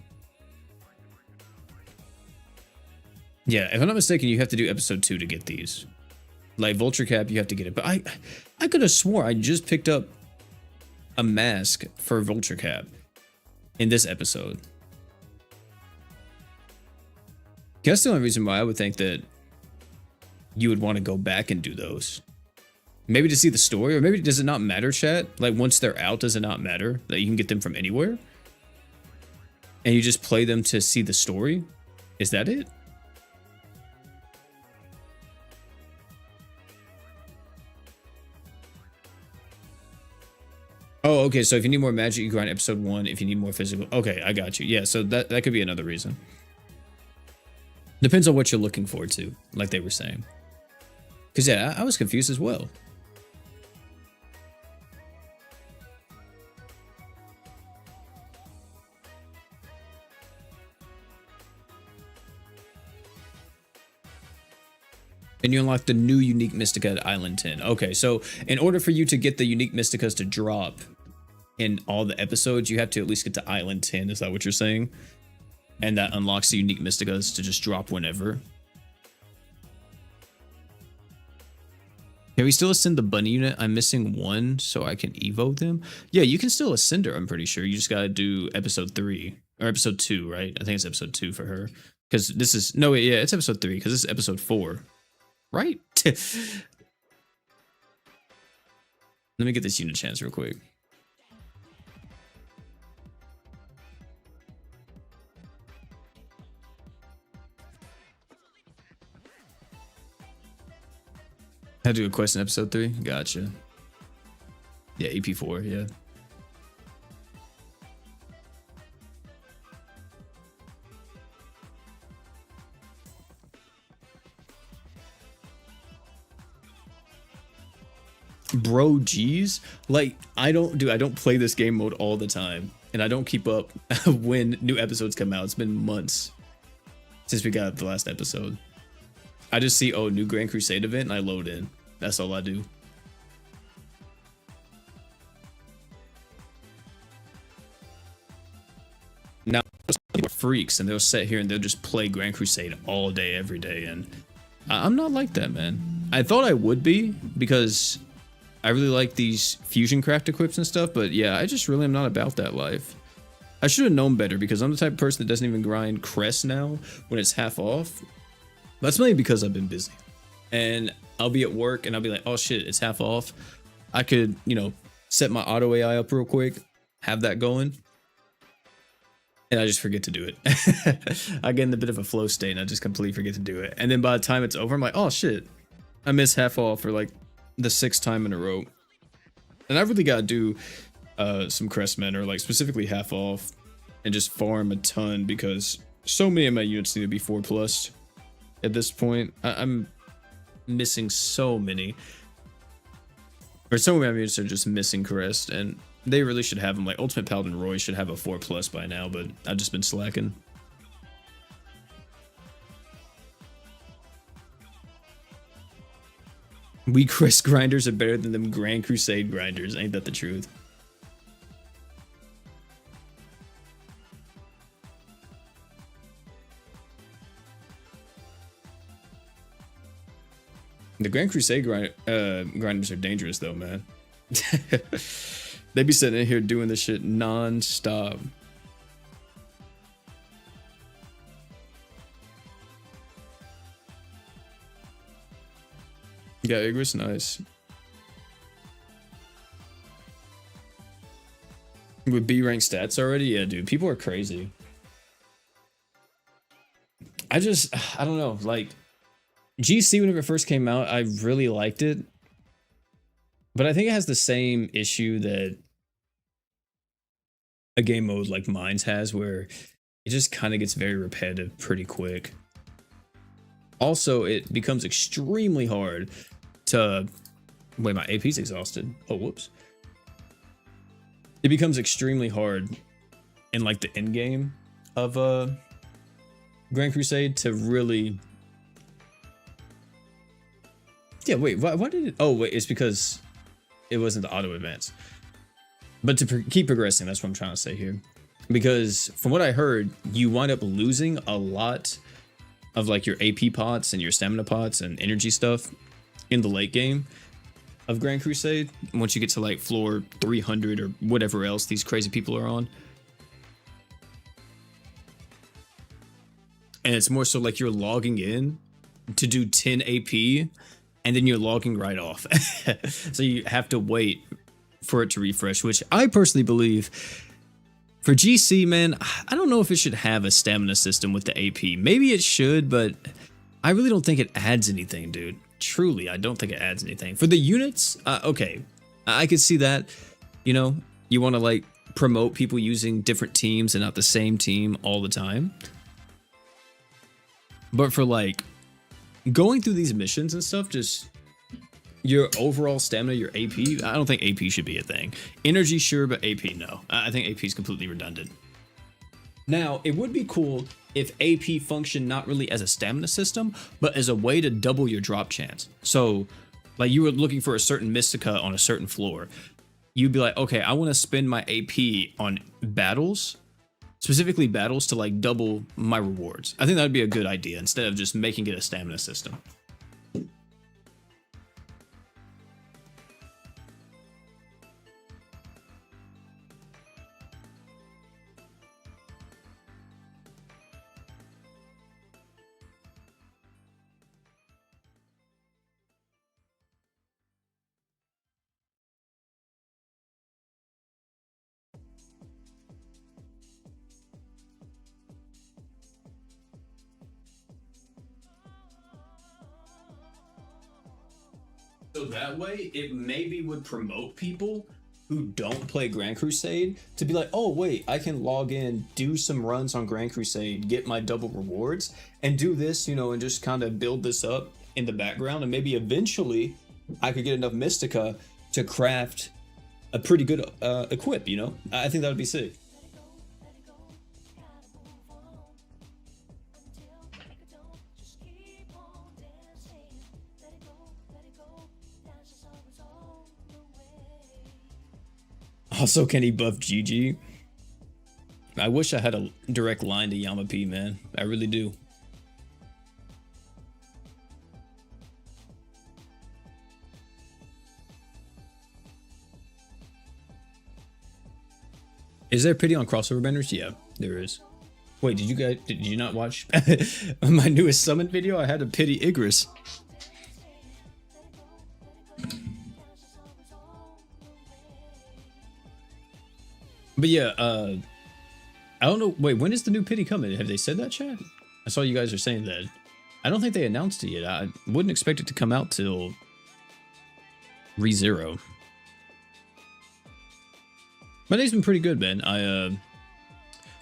Yeah, if I'm not mistaken, you have to do episode 2 to get these. Like Vulture Cap, you have to get it. But I could have swore I just picked up a mask for Vulture Cap in this episode. That's the only reason why I would think that you would want to go back and do those. Maybe to see the story, or maybe does it not matter, chat? Like once they're out, does it not matter that you can get them from anywhere? And you just play them to see the story? Is that it? Oh, okay. So if you need more magic, you grind episode 1. If you need more physical, okay, I got you. Yeah, so that could be another reason. Depends on what you're looking forward to, like they were saying. Because yeah, I was confused as well. And you unlock the new unique Mystica at Island 10. Okay, so in order for you to get the unique Mysticas to drop in all the episodes, you have to at least get to Island 10. Is that what you're saying? And that unlocks the unique Mysticas to just drop whenever. Can we still ascend the bunny unit? I'm missing one, so I can evo them. Yeah, you can still ascend her, I'm pretty sure. You just gotta do episode 3 or episode 2, right? I think it's episode 2 for her. Because this is no wait, yeah, it's episode 3 because this is episode 4. Right? Let me get this unit chance real quick. Had to do a quest in episode 3? Gotcha. Yeah, EP4, yeah. Bro, geez. Like, I don't play this game mode all the time. And I don't keep up when new episodes come out. It's been months since we got the last episode. I just see, oh, new Grand Crusade event, and I load in. That's all I do. Now, people are freaks, and they'll sit here and they'll just play Grand Crusade all day, every day, and I'm not like that, man. I thought I would be, because I really like these fusion craft equips and stuff, but yeah, I just really am not about that life. I should have known better, because I'm the type of person that doesn't even grind crest now when it's half off. That's mainly because I've been busy. And I'll be at work and I'll be like, oh shit, it's half off. I could, you know, set my auto AI up real quick, have that going. And I just forget to do it. I get in a bit of a flow state and I just completely forget to do it. And then by the time it's over, I'm like, oh shit, I missed half off for like the 6th time in a row. And I really gotta do some crestmen, or like specifically half off, and just farm a ton, because so many of my units need to be 4+ at this point. I'm missing so many, or some of my units are just missing crest, and they really should have them. Like Ultimate Paladin Roy should have a 4+ by now, but I've just been slacking. We crest grinders are better than them Grand Crusade grinders. Ain't that the truth? The Grand Crusade grinders are dangerous though, man. They be sitting in here doing this shit non-stop. Yeah, Igris, nice. With B rank stats already? Yeah, dude, people are crazy. I don't know, like, GC, whenever it first came out, I really liked it. But I think it has the same issue that a game mode like Mines has, where it just kind of gets very repetitive pretty quick. Also, it becomes extremely hard to... Wait, my AP's exhausted. Oh, whoops. It becomes extremely hard in like the end game of Grand Crusade to really... Yeah, wait, why did it... Oh, wait, it's because it wasn't the auto advance. But to keep progressing, that's what I'm trying to say here. Because from what I heard, you wind up losing a lot of like your AP pots and your stamina pots and energy stuff in the late game of Grand Crusade. Once you get to like floor 300 or whatever else these crazy people are on. And it's more so like you're logging in to do 10 AP and then you're logging right off. So you have to wait for it to refresh, which I personally believe for GC, man, I don't know if it should have a stamina system with the AP. Maybe it should, but I really don't think it adds anything, dude. Truly, I don't think it adds anything. For the units, okay, I could see that. You know, you want to like promote people using different teams and not the same team all the time. But for like going through these missions and stuff, just your overall stamina, your AP, I don't think AP should be a thing. Energy, sure, but AP, no. I think AP is completely redundant. Now, it would be cool if AP functioned not really as a stamina system, but as a way to double your drop chance. So, like you were looking for a certain Mystica on a certain floor. You'd be like, okay, I want to spend my AP on battles, specifically battles to like double my rewards. I think that would be a good idea instead of just making it a stamina system. So that way, it maybe would promote people who don't play Grand Crusade to be like, oh, wait, I can log in, do some runs on Grand Crusade, get my double rewards, and do this, you know, and just kind of build this up in the background. And maybe eventually I could get enough Mystica to craft a pretty good equip, you know? I think that would be sick. Also, can he buff GG? I wish I had a direct line to Yama P, man. I really do. Is there pity on crossover banners? Yeah, there is. Wait, did you not watch my newest summon video? I had to pity Igris. But yeah, I don't know. Wait, when is the new pity coming? Have they said that, chat? I saw you guys are saying that. I don't think they announced it yet. I wouldn't expect it to come out till ReZero. My day's been pretty good, man. I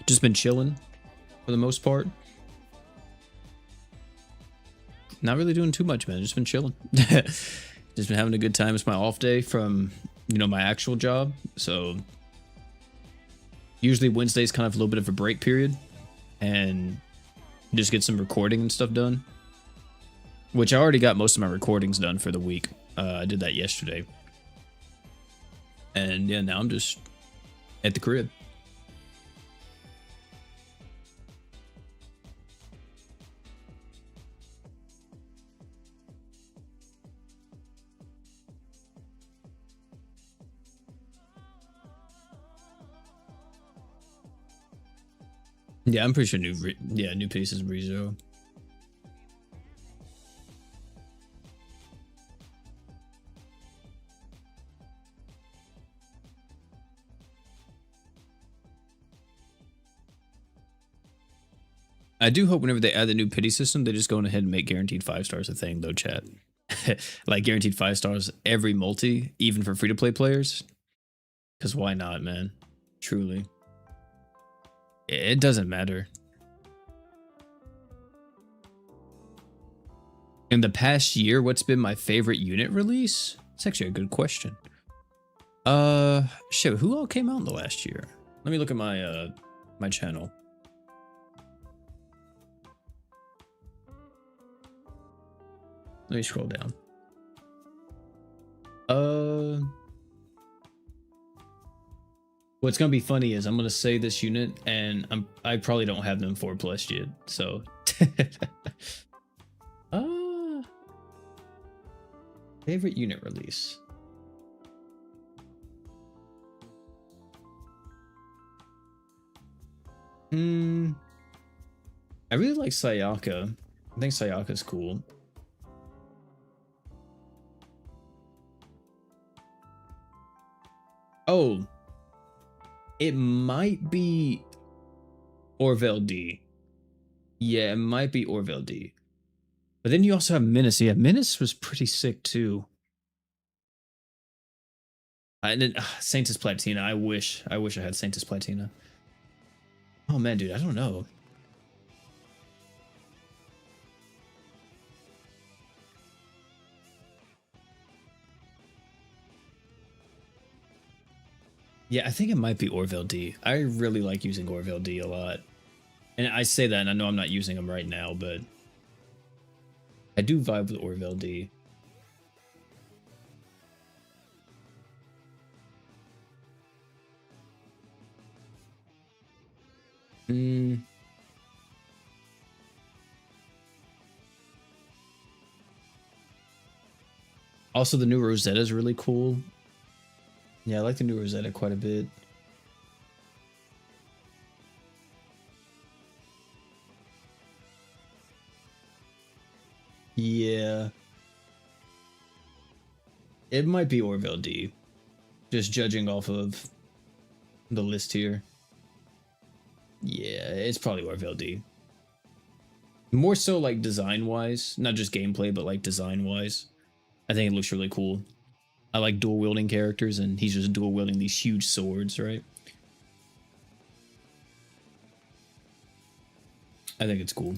just been chilling for the most part. Not really doing too much, man. Just been chilling. Just been having a good time. It's my off day from, you know, my actual job. So usually Wednesday's kind of a little bit of a break period and just get some recording and stuff done, which I already got most of my recordings done for the week. I did that yesterday. And yeah, now I'm just at the crib. Yeah, I'm pretty sure new pieces ReZero. I do hope whenever they add the new pity system, they just go ahead and make guaranteed 5 stars a thing, though, chat. Like guaranteed 5 stars every multi, even for free to play players. Because why not, man? Truly. It doesn't matter. In the past year, what's been my favorite unit release? It's actually a good question. Shit, who all came out in the last year? Let me look at my my channel. Let me scroll down. What's gonna be funny is I'm gonna say this unit and I probably don't have them 4+ yet. So favorite unit release. I really like Sayaka. I think Sayaka's cool. Oh, it might be Orville D. Yeah, it might be Orville D. But then you also have Menace. Yeah, Menace was pretty sick too. And then Sanctus Platina. I wish I had Sanctus Platina. Oh man, dude, I don't know. Yeah, I think it might be Orville D. I really like using Orville D a lot. And I say that, and I know I'm not using them right now, but I do vibe with Orville D. Also, the new Rosetta is really cool. Yeah, I like the new Rosetta quite a bit. Yeah. It might be Orville D. Just judging off of the list here. Yeah, it's probably Orville D. More so like design-wise, not just gameplay, but like design-wise. I think it looks really cool. I like dual wielding characters, and he's just dual wielding these huge swords, right? I think it's cool.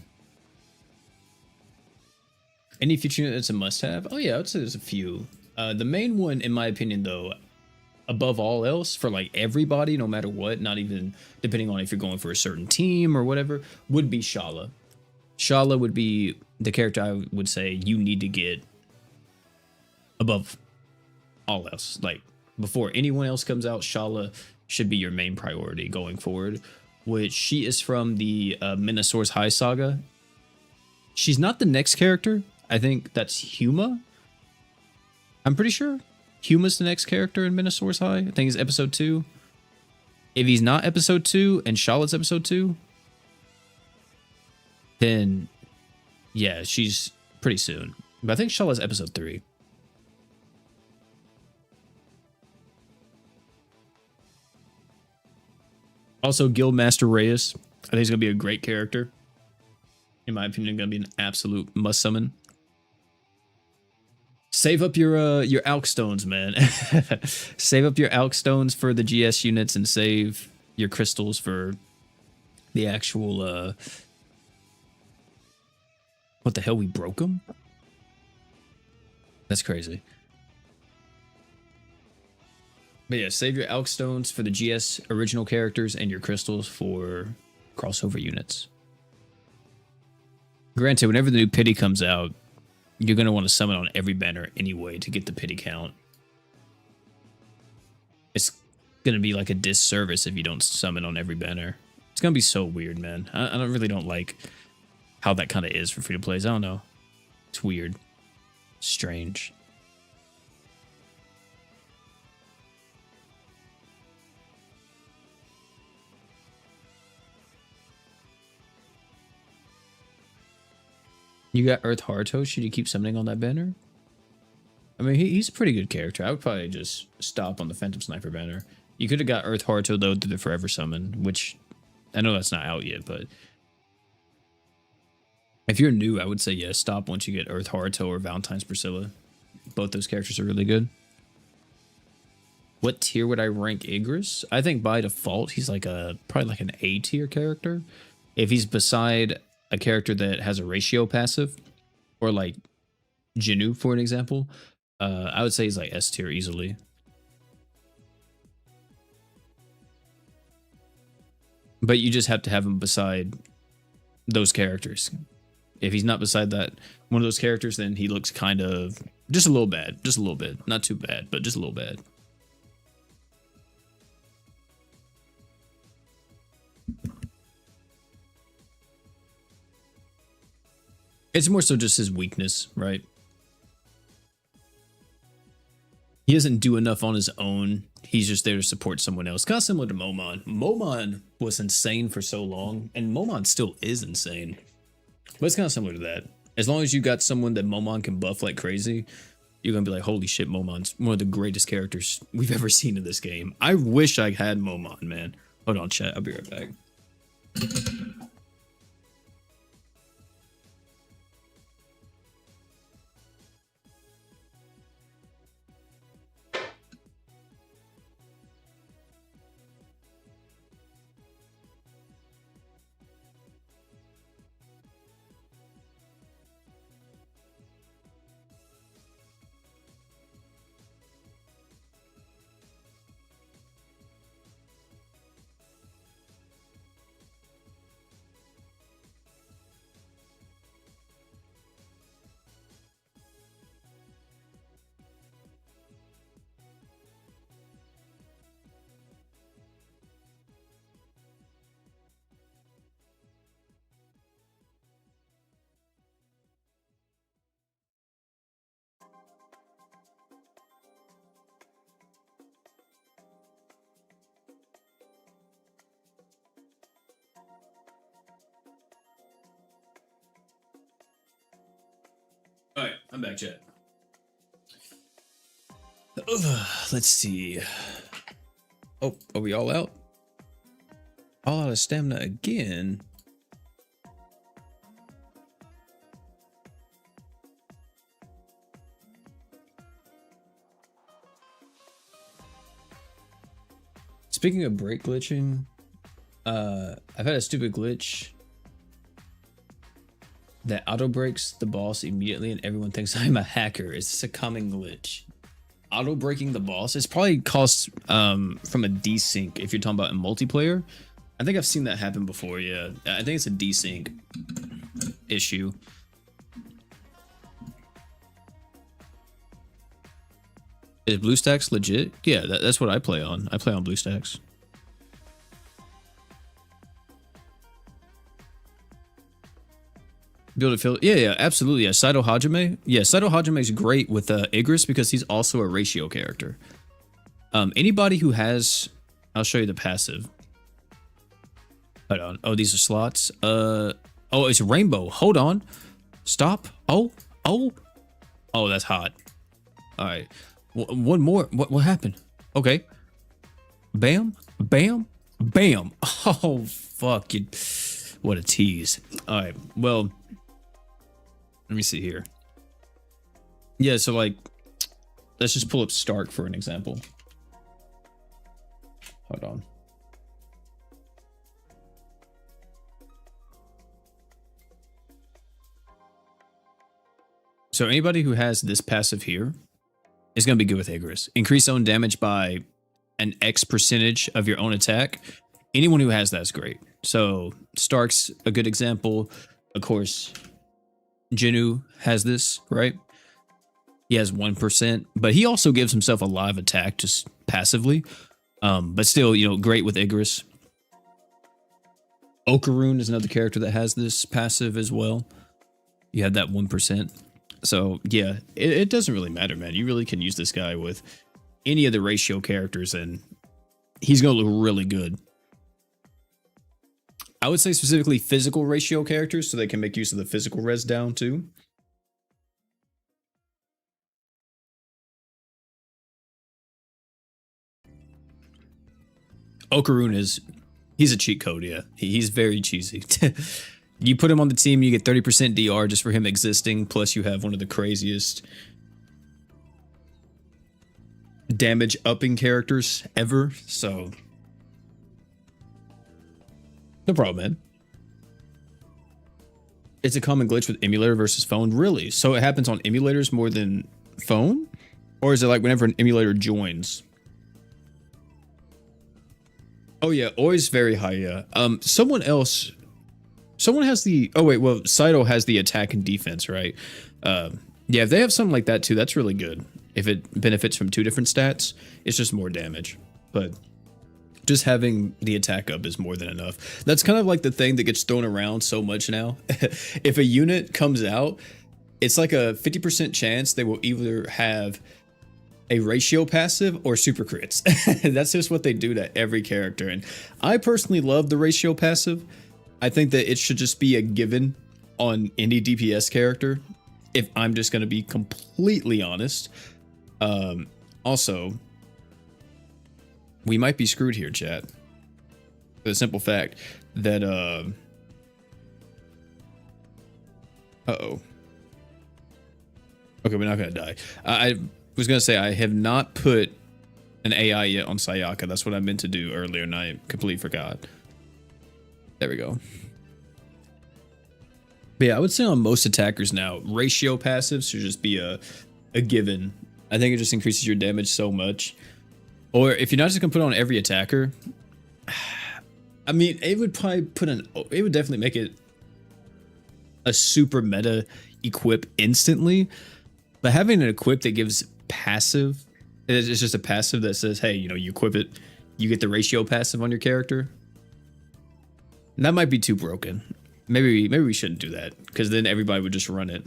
Any feature that's a must-have? Oh yeah, I would say there's a few. The main one, in my opinion, though, above all else, for like everybody, no matter what, not even depending on if you're going for a certain team or whatever, would be Shala. Shala would be the character I would say you need to get above all else. Like before anyone else comes out, Shala should be your main priority going forward. Which she is from the Minosaur's High saga. She's not the next character. I think that's Huma. I'm pretty sure Huma's the next character in Minosaur's High. I think it's episode 2. If he's not episode 2 and Charlotte's episode 2, then yeah, she's pretty soon. But I think Charlotte's episode 3. Also, Guildmaster Reyes. I think he's gonna be a great character. In my opinion, gonna be an absolute must summon. Save up your Alk stones, man. Save up your Alk stones for the GS units and save your crystals for the actual what the hell, we broke them? That's crazy. But yeah, save your Alk stones for the GS original characters and your crystals for crossover units. Granted, whenever the new pity comes out, you're going to want to summon on every banner anyway to get the pity count. It's going to be like a disservice if you don't summon on every banner. It's going to be so weird, man. I really don't like how that kind of is for free-to-plays. I don't know. It's weird. Strange. You got Earth Haruto. Should you keep summoning on that banner? I mean, he's a pretty good character. I would probably just stop on the Phantom Sniper banner. You could have got Earth Haruto, though, through the Forever Summon, which I know that's not out yet, but if you're new, I would say, yeah, stop once you get Earth Haruto or Valentine's Priscilla. Both those characters are really good. What tier would I rank Igris? I think by default, he's like probably like an A tier character. If he's beside a character that has a ratio passive, or like Jinnu, for an example, I would say he's like S tier easily. But you just have to have him beside those characters. If he's not beside that one of those characters, then he looks kind of just a little bad, just a little bit, not too bad, but just a little bad. It's more so just his weakness, right? He doesn't do enough on his own. He's just there to support someone else. Kind of similar to Momon. Momon was insane for so long, and Momon still is insane. But it's kind of similar to that. As long as you got someone that Momon can buff like crazy, you're going to be like, holy shit, Momon's one of the greatest characters we've ever seen in this game. I wish I had Momon, man. Hold on, chat. I'll be right back. All right, I'm back, chat. Let's see. Oh, are we all out? All out of stamina again. Speaking of break glitching, I've had a stupid glitch that auto breaks the boss immediately and everyone thinks I'm a hacker. It's a common glitch. Auto breaking the boss, it's probably caused from a desync if you're talking about in multiplayer. I think I've seen that happen before, yeah. I think it's a desync issue. Is BlueStacks legit? Yeah, that's what I play on. I play on BlueStacks. Build it, feel yeah, absolutely. Yeah, Saito Hajime. Yeah, Saito Hajime is great with Igris because he's also a ratio character. Anybody who has, I'll show you the passive. Hold on. Oh, these are slots. Oh, it's rainbow. Hold on. Stop. Oh, that's hot. All right. One more. What happened? Okay. Bam, bam, bam. Oh, fuck you. What a tease. All right. Well, let me see here. Yeah, so like, let's just pull up Stark for an example. Hold on. So anybody who has this passive here is going to be good with Igris. Increase own damage by an X percentage of your own attack. Anyone who has that is great. So Stark's a good example. Of course, Jinnu has this, right? He has 1%, but he also gives himself a live attack just passively. But still, you know, great with Igris. Okaroon is another character that has this passive as well. You have that 1%. So yeah, it doesn't really matter, man. You really can use this guy with any of the ratio characters and he's going to look really good. I would say specifically physical ratio characters, so they can make use of the physical res down too. Okarun he's a cheat code, yeah. He's very cheesy. You put him on the team, you get 30% DR just for him existing, plus you have one of the craziest damage upping characters ever, so no problem, man. It's a common glitch with emulator versus phone, really? So it happens on emulators more than phone? Or is it like whenever an emulator joins? Oh yeah, always very high, yeah. Someone has the, oh wait, well, Saito has the attack and defense, right? Yeah, if they have something like that too, that's really good. If it benefits from two different stats, it's just more damage. But just having the attack up is more than enough. That's kind of like the thing that gets thrown around so much now. If a unit comes out, it's like a 50% chance they will either have a ratio passive or super crits. That's just what they do to every character. And I personally love the ratio passive. I think that it should just be a given on any DPS character, if I'm just going to be completely honest. Also, we might be screwed here, chat. For the simple fact that, uh-oh. Okay, we're not going to die. I was going to say, I have not put an AI yet on Sayaka. That's what I meant to do earlier, and I completely forgot. There we go. But yeah, I would say on most attackers now, ratio passives should just be a given. I think it just increases your damage so much. Or if you're not just gonna put it on every attacker, I mean, it would probably it would definitely make it a super meta equip instantly. But having an equip that gives passive, it's just a passive that says, hey, you know, you equip it, you get the ratio passive on your character. And that might be too broken. Maybe we shouldn't do that, because then everybody would just run it.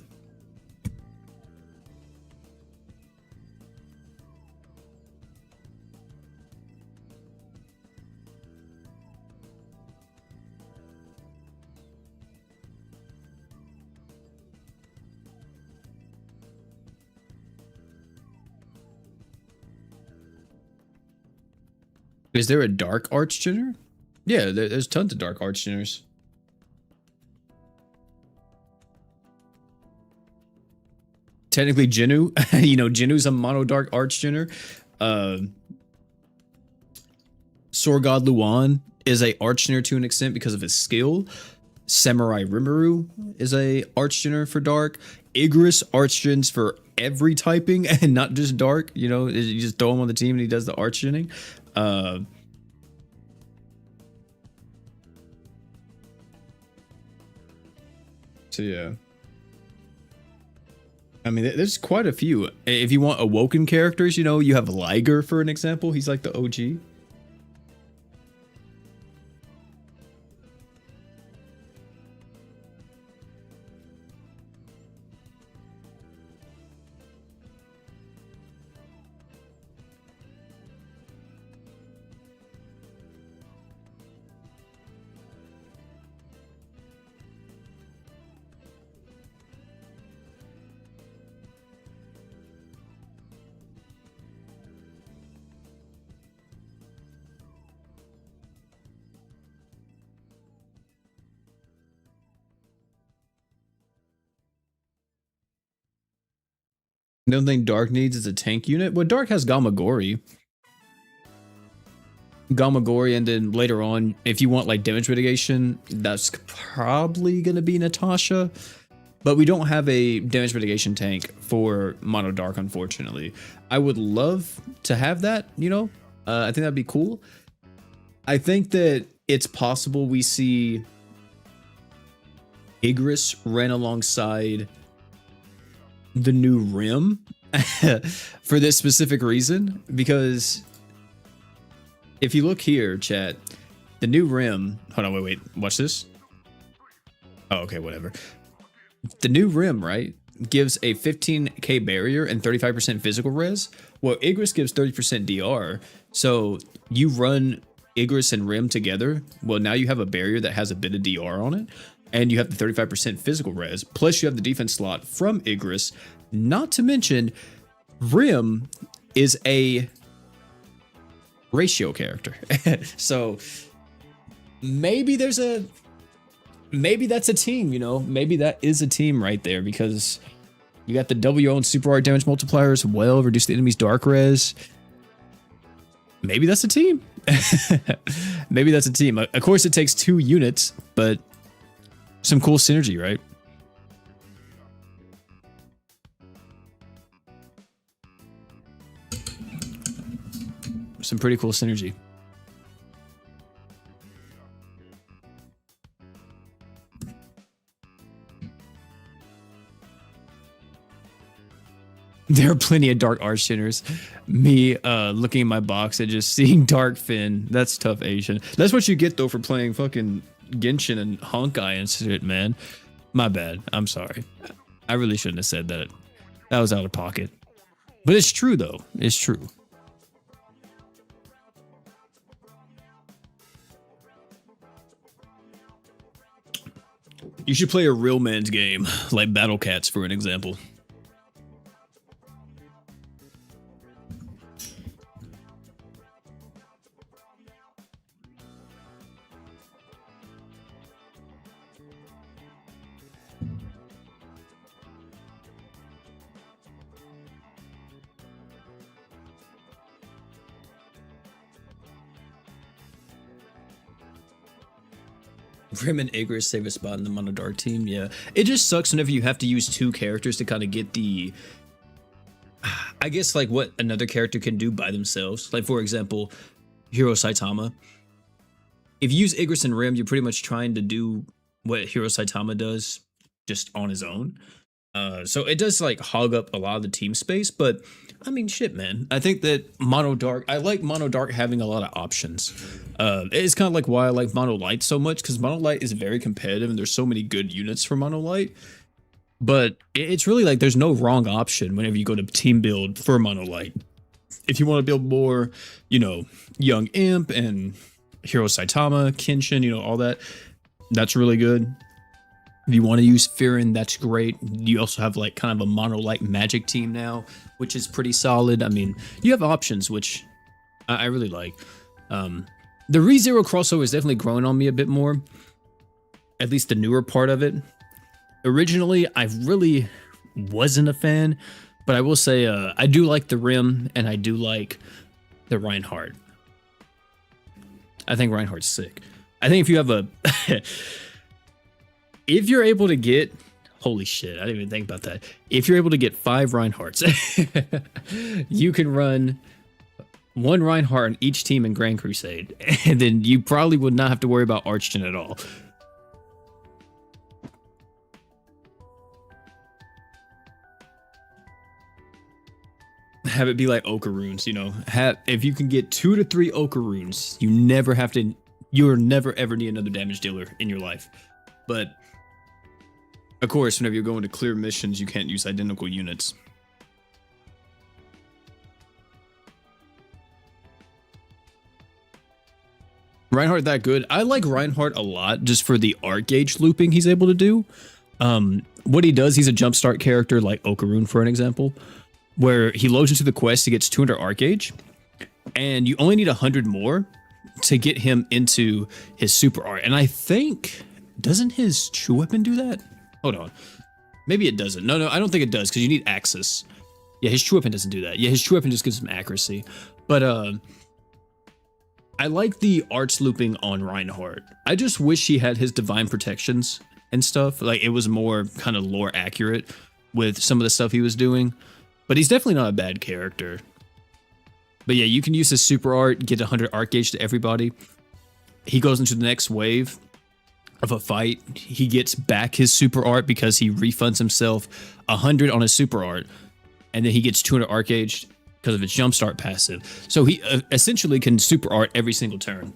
Is there a dark archgener? Yeah, there's tons of dark archgeners. Technically, Jinnu, you know, Jinnu's a mono dark archgener. Sword God Luan is a archgener to an extent because of his skill. Samurai Rimuru is a archgener for dark. Igris archgens for every typing and not just dark. You know, you just throw him on the team and he does the archgening. So yeah. I mean, there's quite a few. If you want awoken characters, you know, you have Liger for an example. He's like the OG. The only thing Dark needs is a tank unit. Well, Dark has Gamagori. Gamagori, and then later on, if you want like damage mitigation, that's probably going to be Natasha. But we don't have a damage mitigation tank for Mono Dark, unfortunately. I would love to have that, you know? I think that'd be cool. I think that it's possible we see Igris ran alongside the new Rim for this specific reason, because if you look here, chat, the new Rim, hold on, wait, watch this. Oh, okay, whatever. The new Rim, right, gives a 15k barrier and 35% physical res. Well, Igris gives 30% DR. So you run Igris and Rim together, well, now you have a barrier that has a bit of DR on it, and you have the 35% physical res, plus you have the defense slot from Igris. Not to mention, Rim is a ratio character. So maybe that's a team, you know, maybe that is a team right there, because you got the W own super art damage multiplier as well, reduce the enemy's dark res. Maybe that's a team. Maybe that's a team. Of course, it takes 2 units, but some cool synergy, right? Some pretty cool synergy. There are plenty of Dark Archfinners. Me looking at my box and just seeing Dark Finn. That's tough, Asian. That's what you get, though, for playing fucking Genshin and Honkai and shit, man. My bad. I'm sorry. I really shouldn't have said that. That was out of pocket. But it's true, though. It's true. You should play a real man's game, like Battle Cats, for an example. Rim and Igris save a spot in the Mono Dark team. Yeah, it just sucks whenever you have to use 2 characters to kind of get the, I guess, like what another character can do by themselves. Like, for example, Hiro Saitama. If you use Igris and Rim, you're pretty much trying to do what Hiro Saitama does just on his own. So it does like hog up a lot of the team space, but I mean, shit, man. I think that Mono Dark, I like Mono Dark having a lot of options. It's kind of like why I like Mono Light so much, because Mono Light is very competitive and there's so many good units for Mono Light. But it's really like there's no wrong option whenever you go to team build for Mono Light. If you want to build more, you know, Young Imp and Hiro Saitama, Kenshin, you know, all that, that's really good. If you want to use Firin, that's great. You also have like kind of a Mono Light magic team now, which is pretty solid. I mean, you have options, which I really like. The ReZero crossover is definitely growing on me a bit more. At least the newer part of it. Originally, I really wasn't a fan, but I will say I do like the Rim and I do like the Reinhardt. I think Reinhardt's sick. I think if you have a... if you're able to get, holy shit, I didn't even think about that. If you're able to get 5 Reinhardts, you can run 1 Reinhardt on each team in Grand Crusade, and then you probably would not have to worry about Archgen at all. Have it be like Okarunes, you know. If you can get 2 to 3 Okarunes, you'll never ever need another damage dealer in your life. But of course, whenever you're going to clear missions, you can't use identical units. Reinhardt that good? I like Reinhardt a lot just for the art gauge looping he's able to do. What he does, he's a jumpstart character like Okarune, for an example, where he loads into the quest, he gets 200 art gauge, and you only need 100 more to get him into his super art. And I think, doesn't his true weapon do that? Hold on. Maybe it doesn't. No, I don't think it does, because you need Axis. Yeah, his true weapon doesn't do that. Yeah, his true weapon just gives him accuracy. But I like the arts looping on Reinhardt. I just wish he had his divine protections and stuff. Like, it was more kind of lore accurate with some of the stuff he was doing. But he's definitely not a bad character. But yeah, you can use his super art, get 100 art gauge to everybody. He goes into the next wave of a fight. He gets back his super art because he refunds himself 100 on his super art. And then he gets 200 art gauge because of his jumpstart passive. So he essentially can super art every single turn,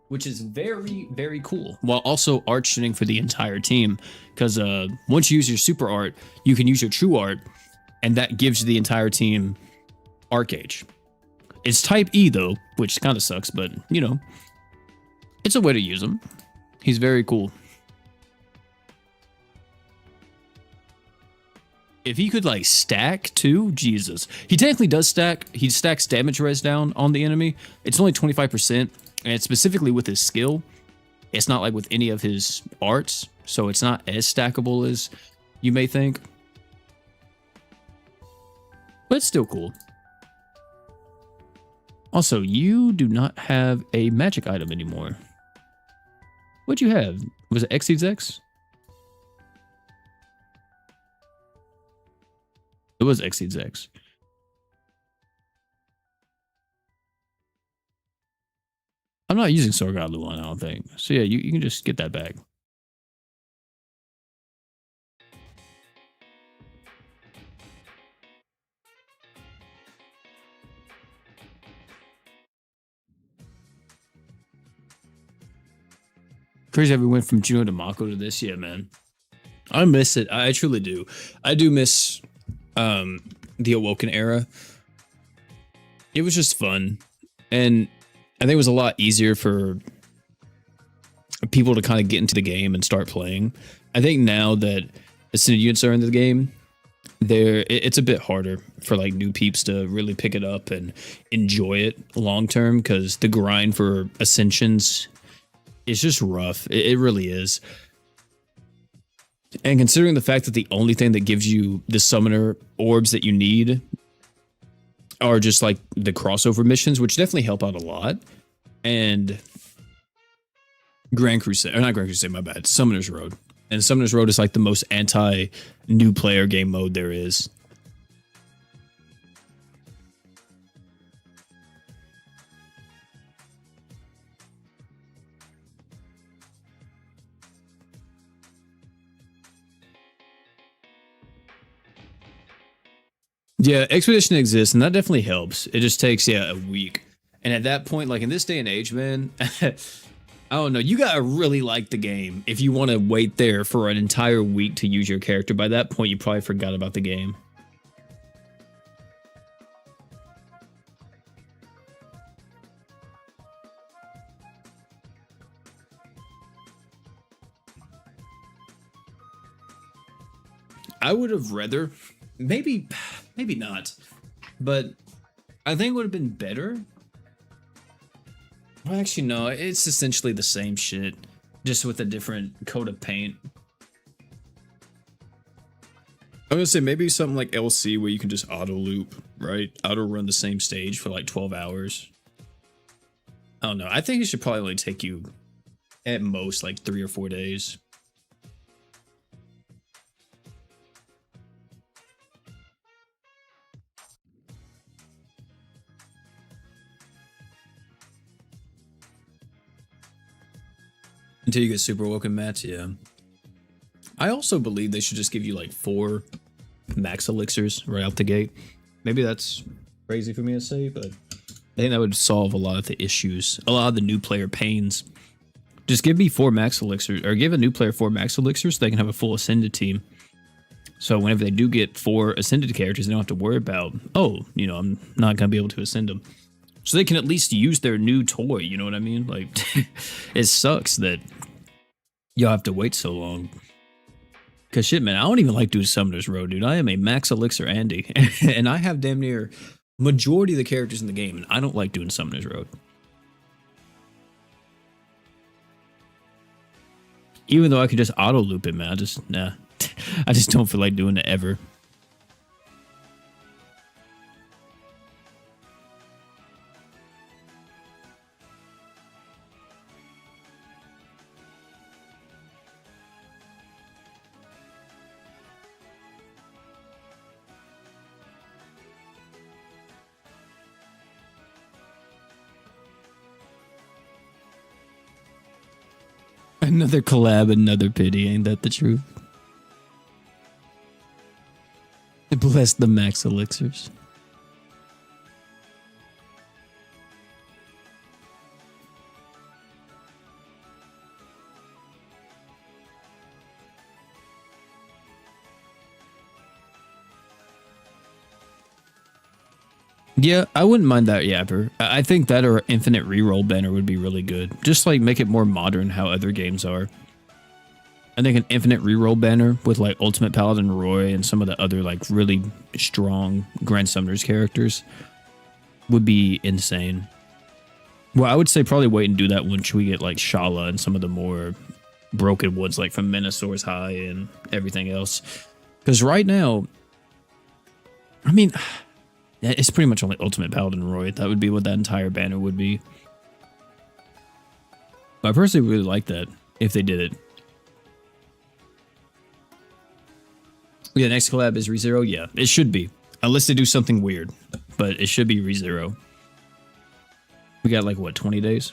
which is very, very cool. While also art shooting for the entire team. Because once you use your super art, you can use your true art, and that gives the entire team art gauge. It's type E though, which kind of sucks, but you know, It's a way to use him. He's very cool. If he could like stack too, Jesus. He technically does stack. He stacks damage res down on the enemy. It's only 25%, and it's specifically with his skill. It's not like with any of his arts, so it's not as stackable as you may think. But it's still cool. Also, you do not have a magic item anymore. What'd you have? Was it Exceeds X? It was Exceeds X. I'm not using Sorghum Luan, I don't think. So yeah, you can just get that back. Crazy how we went from Juno to Mako to this. Yeah, man. I miss it. I truly do. I do miss the Awoken era. It was just fun. And I think it was a lot easier for people to kind of get into the game and start playing. I think now that Ascended units are in the game, it's a bit harder for like new peeps to really pick it up and enjoy it long term, because the grind for Ascensions is just rough. It really is. And considering the fact that the only thing that gives you the summoner orbs that you need are just like the crossover missions, which definitely help out a lot. And Grand Crusade, or not Grand Crusade, my bad, Summoner's Road. And Summoner's Road is like the most anti-new player game mode there is. Yeah, Expedition exists, and that definitely helps. It just takes, a week. And at that point, like in this day and age, man, I don't know, you gotta really like the game if you want to wait there for an entire week to use your character. By that point, you probably forgot about the game. I would have rather, maybe not, but I think it would have been better. Well, actually, no, it's essentially the same shit, just with a different coat of paint. I'm gonna say maybe something like LC where you can just auto loop, right? Auto run the same stage for like 12 hours. I don't know. I think it should probably only take you at most like 3 or 4 days. Until you get super woken mats, yeah. I also believe they should just give you like 4 max elixirs right out the gate. Maybe that's crazy for me to say, but I think that would solve a lot of the issues, a lot of the new player pains. Just give me 4 max elixirs, or give a new player 4 max elixirs so they can have a full ascended team. So whenever they do get 4 ascended characters, they don't have to worry about, oh, I'm not going to be able to ascend them. So they can at least use their new toy, you know what I mean? Like, it sucks that y'all have to wait so long. Because shit, man, I don't even like doing Summoner's Road, dude. I am a max elixir Andy, and I have damn near majority of the characters in the game, and I don't like doing Summoner's Road. Even though I could just auto loop it, man, I just don't feel like doing it ever. Another collab, another pity. Ain't that the truth? Bless the max elixirs. Yeah, I wouldn't mind that Yapper. I think that or infinite reroll banner would be really good. Just like make it more modern how other games are. I think an infinite reroll banner with like Ultimate Paladin Roy and some of the other like really strong Grand Summoners characters would be insane. Well, I would say probably wait and do that once we get like Shala and some of the more broken ones like from Menasors High and everything else. Because right now, I mean, it's pretty much only Ultimate Paladin Roy. That would be what that entire banner would be. But I personally really like that if they did it. Yeah, next collab is ReZero. Yeah, it should be. Unless they do something weird. But it should be ReZero. We got like, what, 20 days?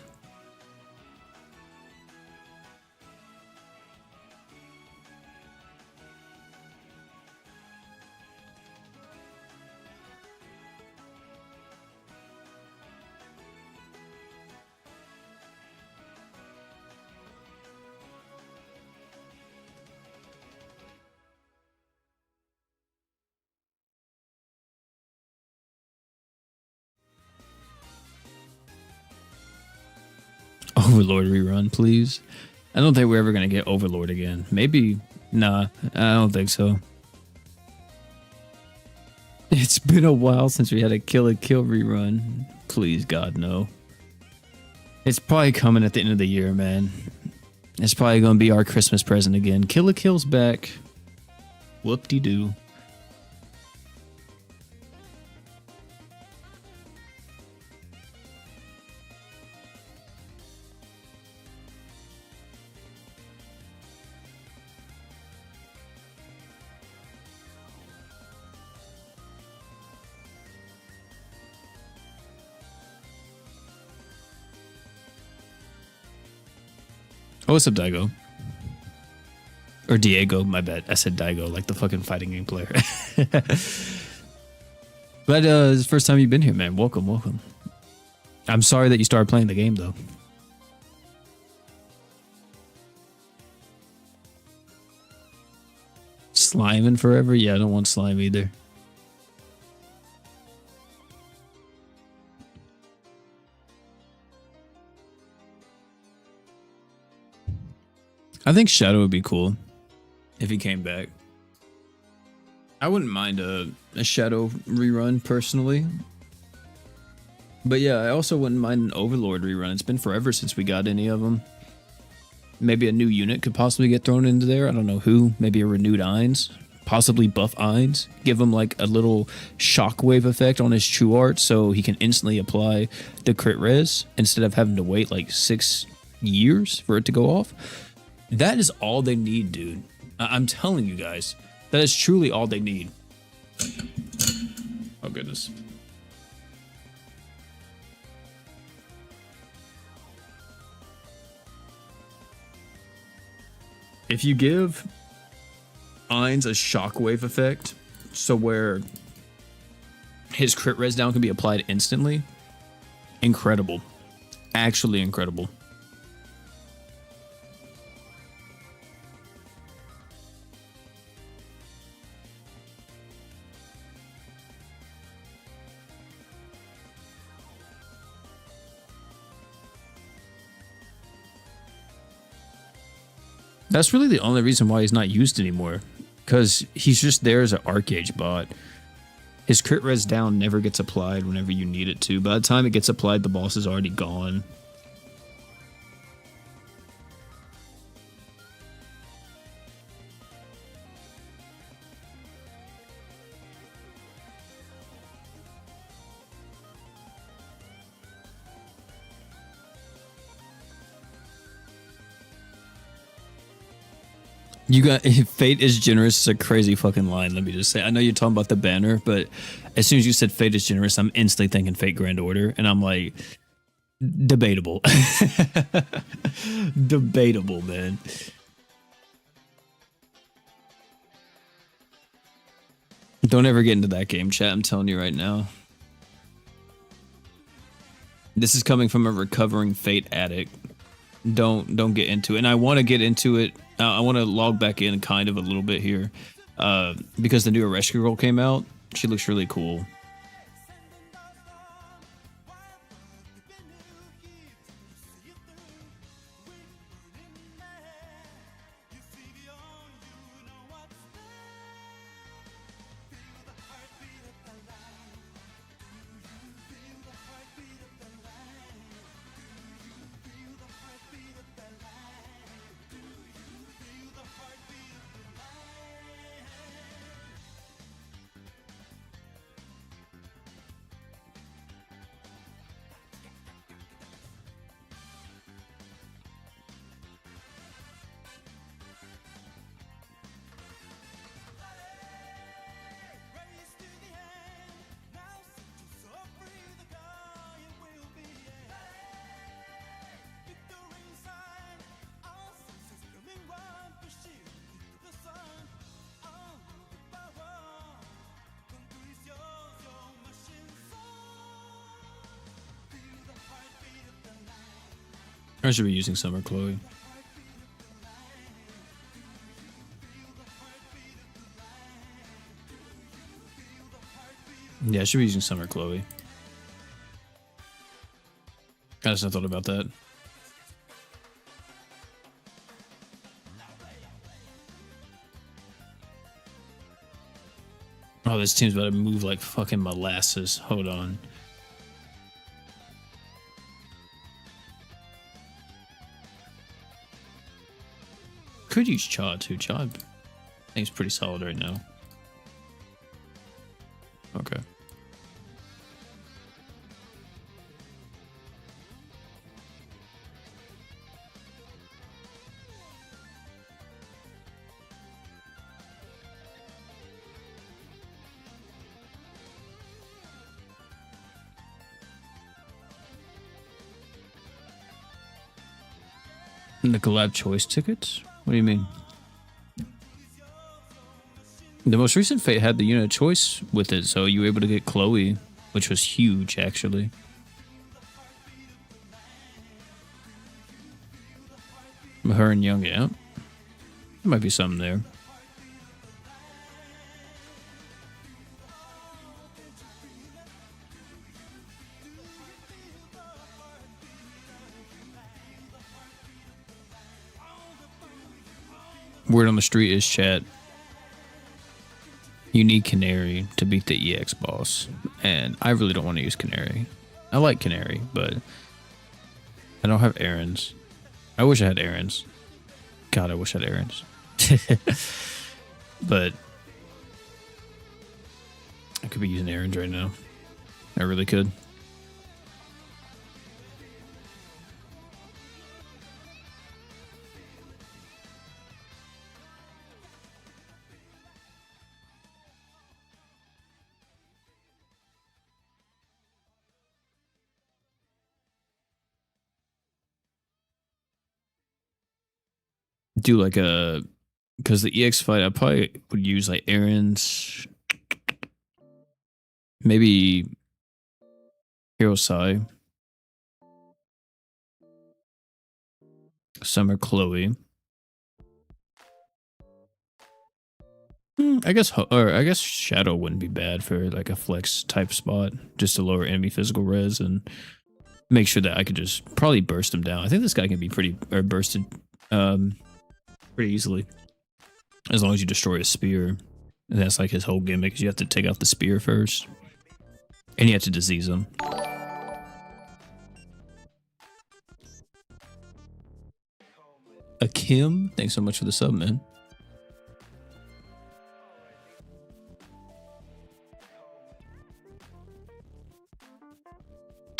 Overlord rerun, please. I don't think we're ever going to get Overlord again. Maybe. Nah, I don't think so. It's been a while since we had a Kill la Kill rerun. Please, God, no. It's probably coming at the end of the year, man. It's probably going to be our Christmas present again. Kill la Kill's back. Whoop-de-doo. Oh, what's up, Daigo? Or Diego, my bad. I said Daigo, like the fucking fighting game player. But it's the first time you've been here, man. Welcome, welcome. I'm sorry that you started playing the game, though. Sliming forever? Yeah, I don't want slime either. I think Shadow would be cool if he came back. I wouldn't mind a Shadow rerun personally. But yeah, I also wouldn't mind an Overlord rerun. It's been forever since we got any of them. Maybe a new unit could possibly get thrown into there. I don't know who. Maybe a renewed Ainz. Possibly buff Ainz. Give him like a little shockwave effect on his True Art so he can instantly apply the crit res instead of having to wait like 6 years for it to go off. That is all they need, dude. I'm telling you guys. That is truly all they need. Oh, goodness. If you give Ainz a shockwave effect, so where his crit res down can be applied instantly, incredible. Actually incredible. That's really the only reason why he's not used anymore. Because he's just there as an Arcage bot. His crit res down never gets applied whenever you need it to. By the time it gets applied, the boss is already gone. You got Fate is generous is a crazy fucking line, let me just say. I know you're talking about the banner, but as soon as you said Fate is generous, I'm instantly thinking Fate Grand Order, and I'm like, debatable. Debatable, man. Don't ever get into that game, chat, I'm telling you right now. This is coming from a recovering Fate addict. Don't get into it. And I want to get into it. I want to log back in kind of a little bit here because the new Rescue Girl came out. She looks really cool. I should be using Summer Chloe. Yeah, I should be using Summer Chloe. I just not thought about that. Oh, this team's about to move like fucking molasses. Hold on. Could use Cha too. Cha, I think he's pretty solid right now. Okay. The collab choice tickets? What do you mean? The most recent Fate had the unit choice with it, so you were able to get Chloe, which was huge, actually. Her and Young, yeah. There might be something there. Word on the street is, chat, you need Canary to beat the EX boss. And I really don't want to use Canary. I like Canary, but I don't have errands. I wish I had errands. God, I wish I had errands. But I could be using errands right now. I really could. Do like a, because the EX fight, I probably would use like errands, maybe Hero Sai, Summer Chloe. I guess, or I guess Shadow wouldn't be bad for like a flex type spot, just to lower enemy physical res and make sure that I could just probably burst him down. I think this guy can be pretty, or bursted, pretty easily, as long as you destroy a spear. And that's like his whole gimmick, is you have to take out the spear first, and you have to disease him. Akim, thanks so much for the sub, man.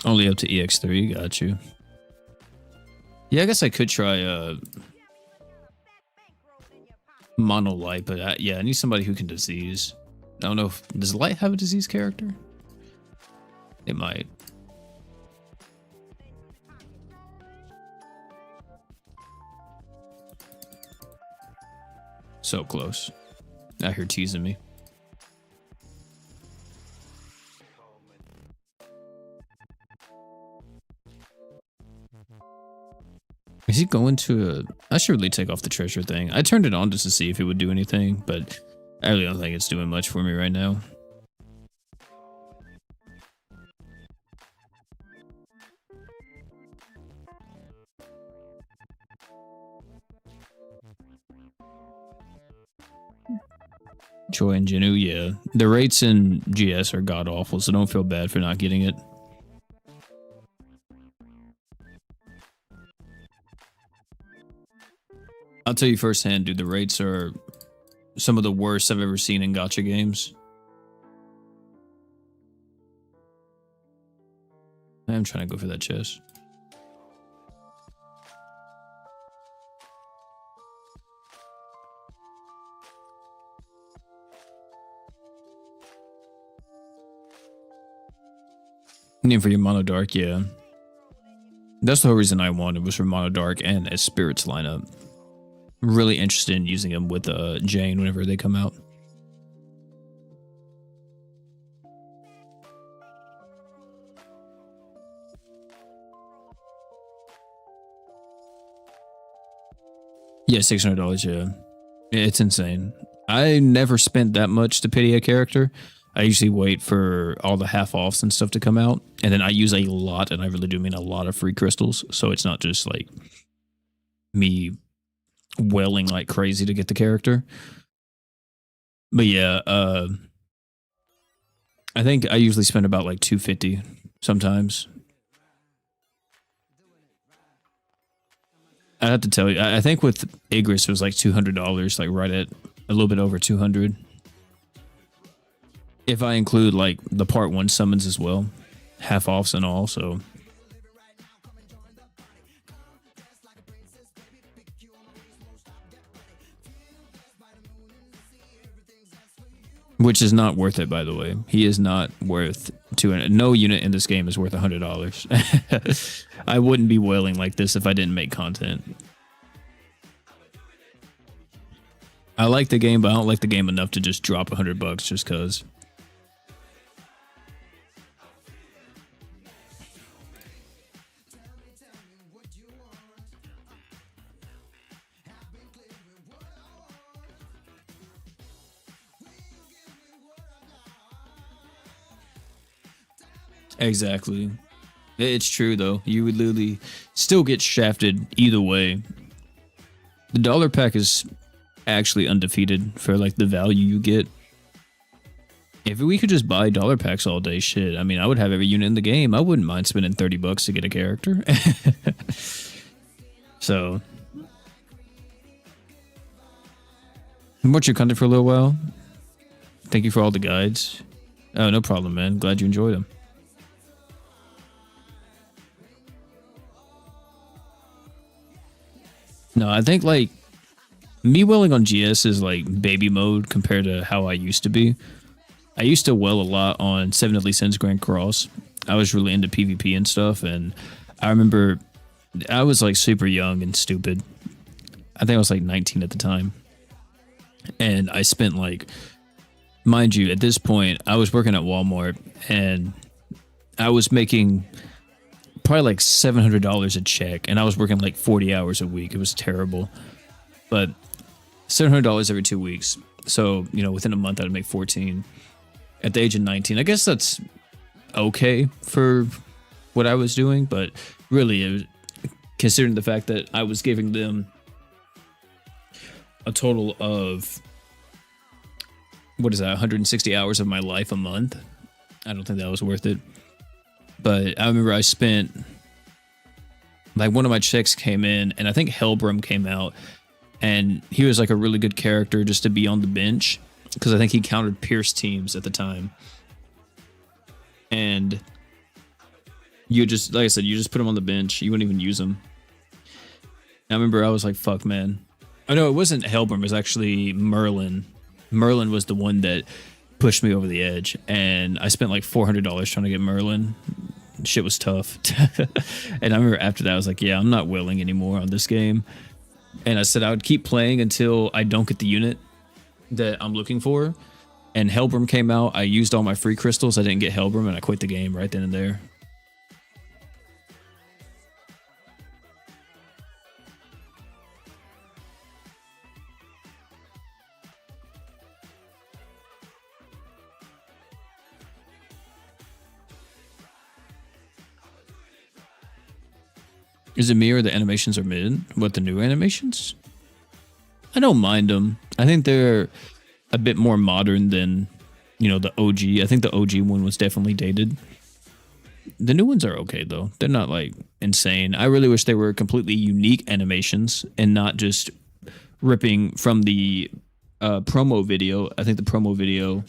Only up to EX3, got you. Yeah, I guess I could try Mono Light, but yeah, I need somebody who can disease. I don't know if, does Light have a disease character? It might. So close. Out here teasing me. Is he going to a... I should really take off the treasure thing. I turned it on just to see if it would do anything, but I really don't think it's doing much for me right now. Choi and Jinu, yeah. The rates in GS are god-awful, so don't feel bad for not getting it. I'll tell you firsthand, dude, the rates are some of the worst I've ever seen in gacha games. I am trying to go for that chest. Name for your Mono Dark, yeah. That's the whole reason I wanted, was for Mono Dark and a Spirits lineup. I'm really interested in using them with Jane whenever they come out. Yeah, $600. Yeah, it's insane. I never spent that much to pity a character. I usually wait for all the half offs and stuff to come out, and then I use a lot, and I really do mean a lot of free crystals. So it's not just like me wailing like crazy to get the character. But yeah, I think I usually spend about like 250 sometimes. I have to tell you, I think with Igris it was like $200, like right at a little bit over 200. If I include like the part 1 summons as well, half offs and all, so which is not worth it, by the way. He is not worth no unit in this game is worth $100. I wouldn't be wailing like this if I didn't make content. I like the game, but I don't like the game enough to just drop $100 just cause. Exactly. It's true though. You would literally still get shafted either way. The dollar pack is actually undefeated for like the value you get. If we could just buy dollar packs all day, shit. I mean, I would have every unit in the game. I wouldn't mind spending $30 to get a character. So, watch your content for a little while. Thank you for all the guides. Oh, no problem, man. Glad you enjoyed them. No, I think like me welling on GS is like baby mode compared to how I used to be. I used to well a lot on Seven Deadly Sins Grand Cross. I was really into PvP and stuff, and I remember I was like super young and stupid. I think I was like 19 at the time. And I spent like, mind you, at this point, I was working at Walmart and I was making probably like $700 a check, and I was working like 40 hours a week. It was terrible. But $700 every 2 weeks. So, you know, within a month, I'd make 14. At the age of 19, I guess that's okay for what I was doing, but really, it was, considering the fact that I was giving them a total of, what is that, 160 hours of my life a month, I don't think that was worth it. But I remember I spent, like, one of my checks came in, and I think Helbram came out, and he was like a really good character just to be on the bench, because I think he countered Pierce teams at the time. And you just, like I said, you just put him on the bench. You wouldn't even use him. I remember I was like, fuck, man. Oh, no, it wasn't Helbram. It was actually Merlin. Merlin was the one that pushed me over the edge. And I spent like $400 trying to get Merlin. Shit was tough. And I remember after that, I was like, yeah, I'm not willing anymore on this game. And I said I would keep playing until I don't get the unit that I'm looking for. And Helbram came out. I used all my free crystals. I didn't get Helbram, and I quit the game right then and there. Is it me or the animations are mid? What, the new animations? I don't mind them. I think they're a bit more modern than, you know, the OG. I think the OG one was definitely dated. The new ones are okay, though. They're not, like, insane. I really wish they were completely unique animations and not just ripping from the promo video. I think the promo video,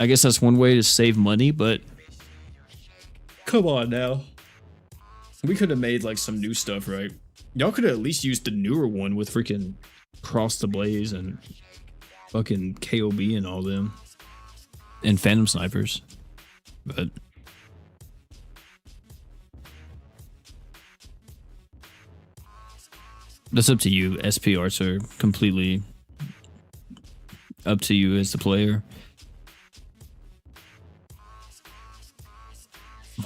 I guess that's one way to save money, but come on now. We could have made, like, some new stuff, right? Y'all could have at least used the newer one with freaking Cross the Blaze and fucking KOB and all them. And Phantom Snipers. But that's up to you. SP arts are completely up to you as the player.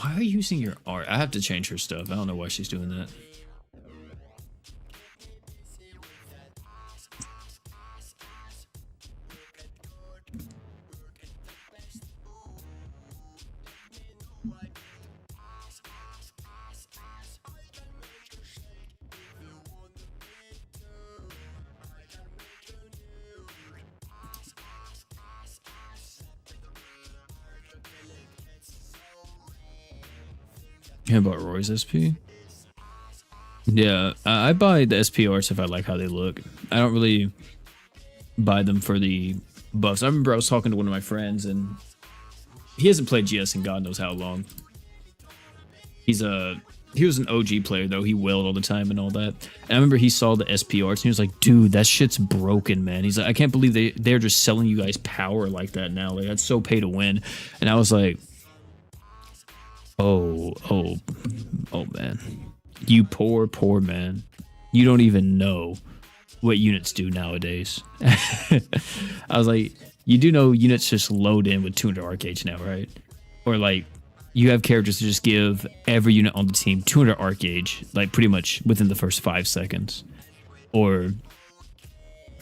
Why are you using your art? I have to change her stuff. I don't know why she's doing that. How about Roy's SP? Yeah, I buy the SPRs if I like how they look. I don't really buy them for the buffs. I remember I was talking to one of my friends, and he hasn't played GS in God knows how long. He was an OG player though. He wailed all the time and all that. And I remember he saw the SPRs and he was like, "Dude, that shit's broken, man." He's like, "I can't believe they're just selling you guys power like that now. Like that's so pay to win." And I was like, "Oh, man, you poor man. You don't even know what units do nowadays." I was like, "You do know units just load in with 200 arc gauge now, right? Or like." You have characters to just give every unit on the team 200 arc gauge, like pretty much within the first 5 seconds. Or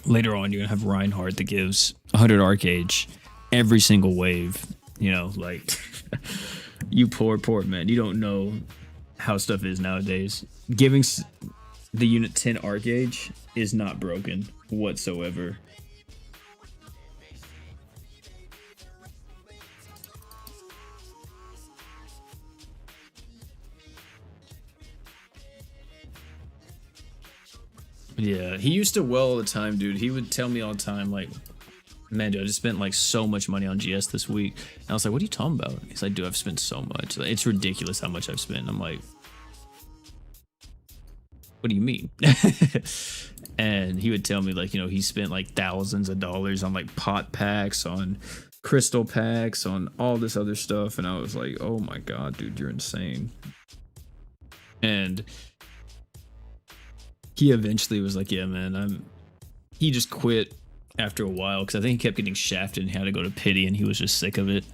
later on, you're gonna have Reinhardt that gives 100 arc gauge every single wave. You know, like you poor man. You don't know how stuff is nowadays. Giving the unit 10 arc gauge is not broken whatsoever. Yeah, he used to well all the time, dude. He would tell me all the time, like, "Man, dude, I just spent like so much money on GS this week." And I was like, "What are you talking about?" He's like, "Dude, I've spent so much. Like, it's ridiculous how much I've spent." I'm like, "What do you mean?" And he would tell me, like, you know, he spent like thousands of dollars on like pot packs, on crystal packs, on all this other stuff. And I was like, "Oh my God, dude, you're insane." And he eventually was like, "Yeah, man, he just quit after a while because I think he kept getting shafted and had to go to pity, and he was just sick of it."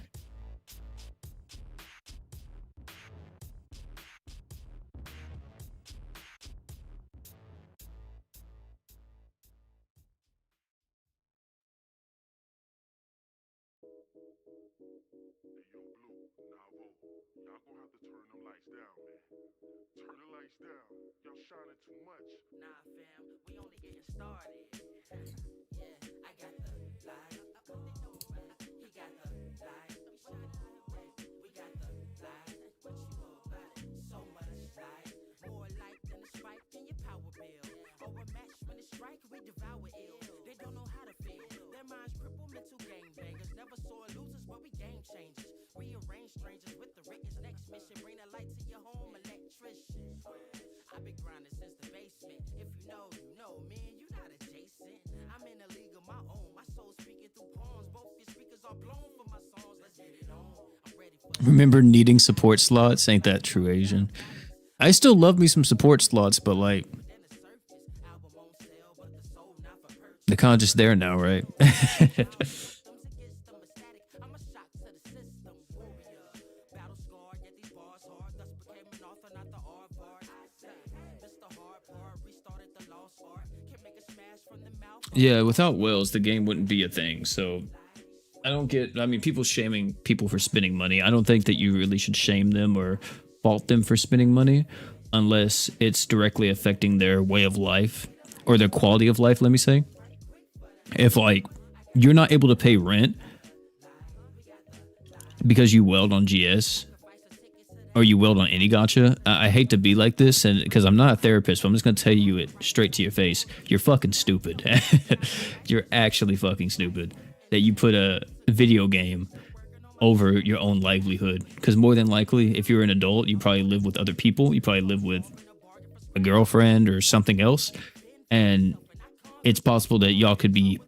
Remember needing support slots? Ain't that true, Asian? I still love me some support slots, but like they're kind of just there now, right? Yeah, without Wells, the game wouldn't be a thing. So I don't get, I mean, people shaming people for spending money. I don't think that you really should shame them or fault them for spending money unless it's directly affecting their way of life or their quality of life, let me say. If like you're not able to pay rent because you weld on GS or you weld on any gotcha, I hate to be like this, and because I'm not a therapist, but I'm just gonna tell you it straight to your face. You're fucking stupid. You're actually fucking stupid that you put a video game over your own livelihood. Because more than likely, if you're an adult, you probably live with other people. You probably live with a girlfriend or something else, and it's possible that y'all could be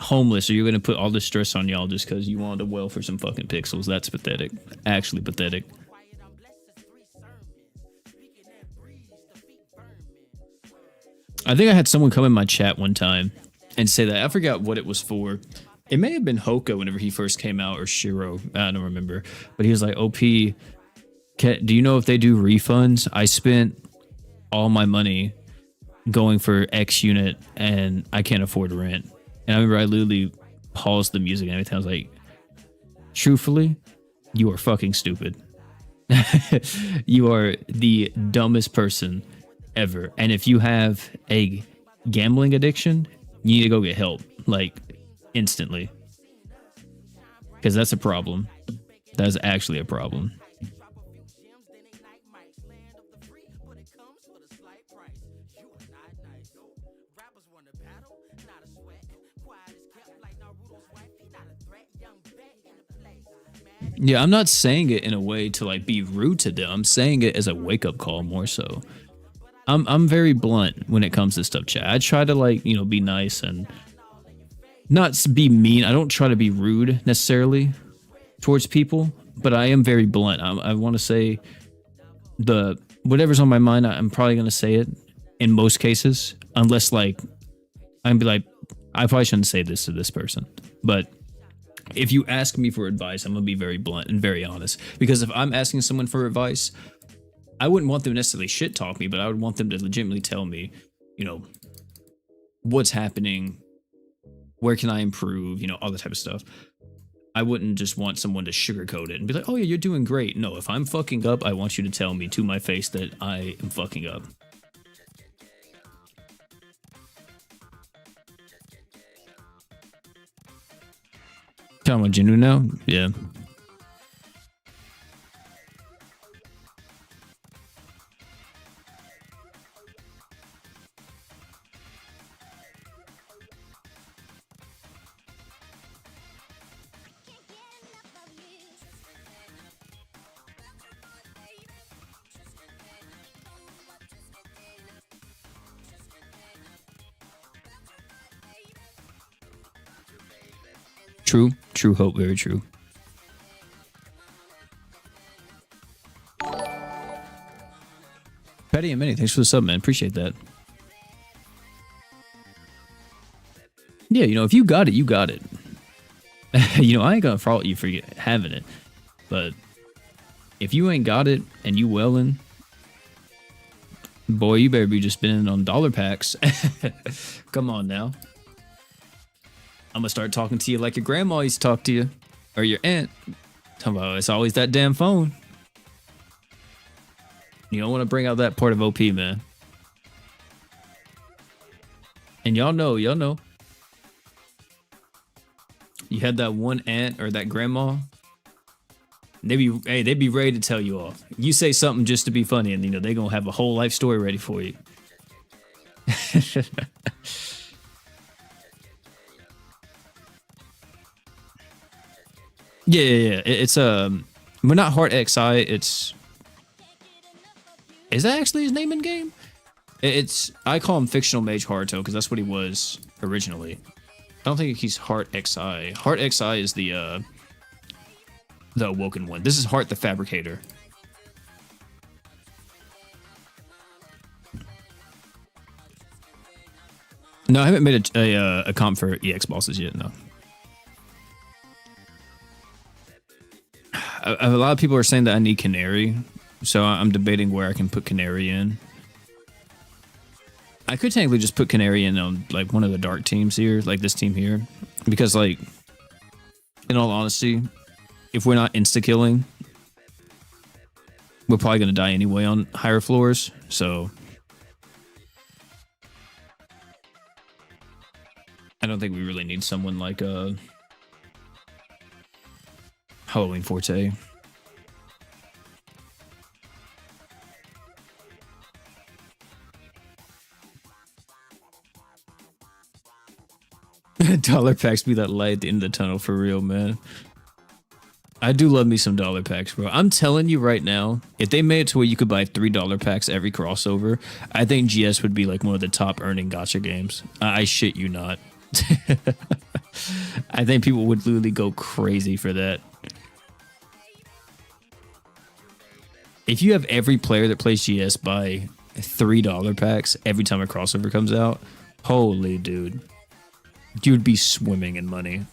homeless, or you're gonna put all this stress on y'all just because you wanted to well for some fucking pixels. That's pathetic. Actually pathetic. I think I had someone come in my chat one time and say that I forgot what it was for. It may have been Hoka whenever he first came out, or Shiro. I don't remember. But he was like, "OP, do you know if they do refunds? I spent all my money going for X unit and I can't afford rent." And I remember I literally paused the music and everything. I was like, truthfully, you are fucking stupid. You are the dumbest person ever. And if you have a gambling addiction, you need to go get help, like instantly, because that's a problem. That is actually a problem. Yeah, I'm not saying it in a way to like be rude to them. I'm saying it as a wake up call more so. I'm very blunt when it comes to stuff, chat. I try to like, you know, be nice and not be mean. I don't try to be rude necessarily towards people, but I am very blunt. I want to say the whatever's on my mind, I'm probably going to say it in most cases, unless like I'm be like, I probably shouldn't say this to this person. But if you ask me for advice, I'm going to be very blunt and very honest. Because if I'm asking someone for advice, I wouldn't want them to necessarily shit talk me, but I would want them to legitimately tell me, you know, what's happening, where can I improve, you know, all that type of stuff. I wouldn't just want someone to sugarcoat it and be like, oh yeah, you're doing great. No, if I'm fucking up, I want you to tell me to my face that I am fucking up. Talking about Jinu now? Yeah. True hope, very true. Patty and Minnie, thanks for the sub, man. Appreciate that. Yeah, you know, if you got it, you got it. You know, I ain't gonna fault you for having it, but if you ain't got it and you wellin', boy, you better be just spending on dollar packs. Come on now. I'm gonna start talking to you like your grandma used to talk to you, or your aunt. Talking about it's always that damn phone. You don't want to bring out that part of OP, man. And y'all know. You had that one aunt or that grandma. They be ready to tell you off. You say something just to be funny, and you know they gonna have a whole life story ready for you. Yeah. It's but not Heart XI. It's is that actually his name in game? It's I call him Fictional Mage Haruto because that's what he was originally. I don't think he's Heart XI. Heart XI is the Awoken one. This is Heart the Fabricator. No, I haven't made a comp for EX bosses yet. No. A lot of people are saying that I need Canary, so I'm debating where I can put Canary in. I could technically just put Canary in on like one of the dark teams here, like this team here, because like, in all honesty, if we're not insta-killing, we're probably gonna die anyway on higher floors. So I don't think we really need someone like Halloween Forte. Dollar packs be that light at the end of the tunnel for real, man. I do love me some dollar packs, bro. I'm telling you right now, if they made it to where you could buy $3 packs every crossover, I think GS would be like one of the top earning gacha games. I shit you not. I think people would literally go crazy for that. If you have every player that plays GS buy $3 packs every time a crossover comes out, holy dude. You would be swimming in money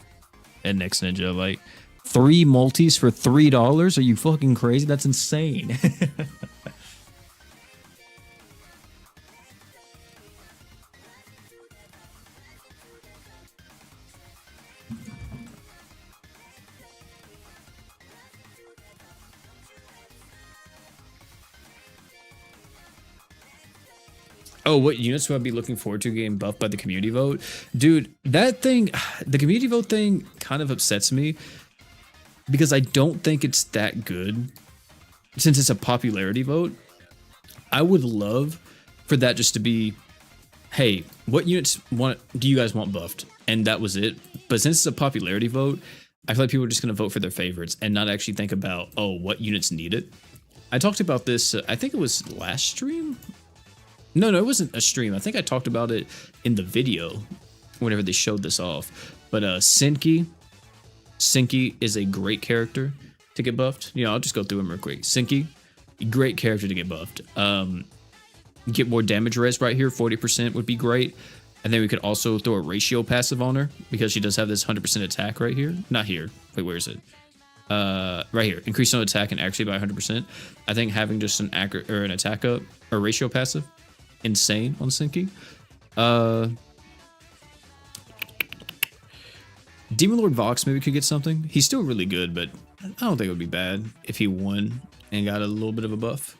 at Next Ninja. Like 3 multis for $3? Are you fucking crazy? That's insane. Oh, what units would I be looking forward to getting buffed by the community vote? Dude, that thing, the community vote thing kind of upsets me because I don't think it's that good since it's a popularity vote. I would love for that just to be, hey, what units do you guys want buffed? And that was it. But since it's a popularity vote, I feel like people are just going to vote for their favorites and not actually think about, oh, what units need it. I talked about this, I think it was last stream? No, it wasn't a stream. I think I talked about it in the video whenever they showed this off. But Senki is a great character to get buffed. You know, I'll just go through him real quick. Senki, great character to get buffed. Get more damage res right here, 40% would be great. And then we could also throw a ratio passive on her because she does have this 100% attack right here. Not here. Wait, where is it? Right here. Increase on attack and accuracy by 100%. I think having just an attack up or ratio passive, insane on Senki. Demon Lord Vox maybe could get something. He's still really good, but I don't think it would be bad if he won and got a little bit of a buff.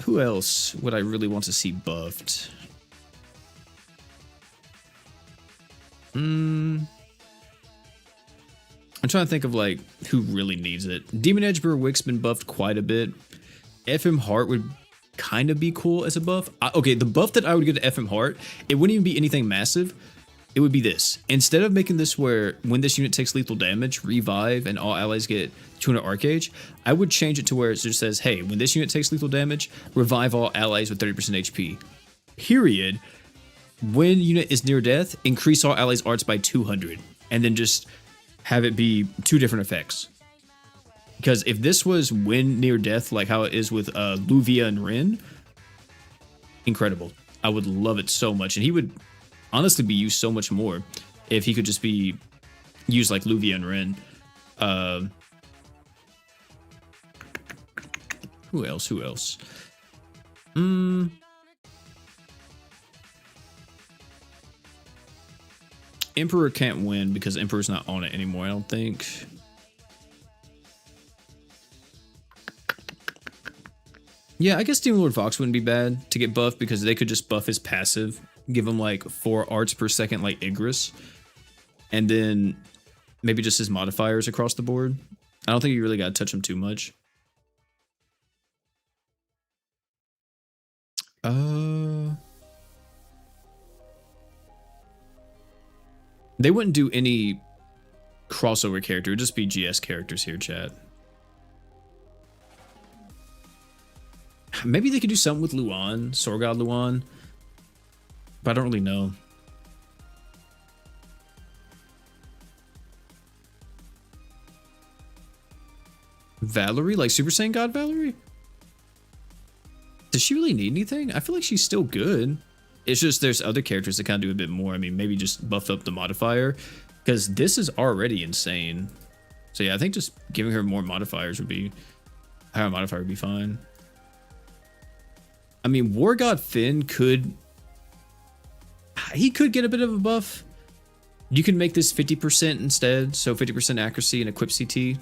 Who else would I really want to see buffed? I'm trying to think of like who really needs it. Demon Edge Berwick's been buffed quite a bit. FM Heart would kind of be cool as a buff. Okay, the buff that I would give to FM Heart, it wouldn't even be anything massive. It would be this. Instead of making this where when this unit takes lethal damage, revive, and all allies get 200 Arcage, I would change it to where it just says, hey, when this unit takes lethal damage, revive all allies with 30% HP. Period. When unit is near death, increase all allies' arts by 200. And then just have it be 2 different effects. Because if this was when near death, like how it is with Luvia and Rin, incredible. I would love it so much. And he would honestly be used so much more if he could just be used like Luvia and Rin. Who else? Emperor can't win because Emperor's not on it anymore, I don't think. Yeah, I guess Demon Lord Vox wouldn't be bad to get buffed because they could just buff his passive, give him like 4 arts per second like Igris, and then maybe just his modifiers across the board. I don't think you really got to touch him too much. They wouldn't do any crossover character. It would just be GS characters here, chat. Maybe they could do something with Luan, Sorgod Luan, but I don't really know. Valerie, like Super Saiyan God Valerie? Does she really need anything? I feel like she's still good. It's just there's other characters that kind of do a bit more. I mean, maybe just buff up the modifier because this is already insane. So yeah, I think just giving her more modifiers would be, higher modifier would be fine. I mean, War God Finn could get a bit of a buff. You can make this 50% instead, so 50% accuracy and equip CT.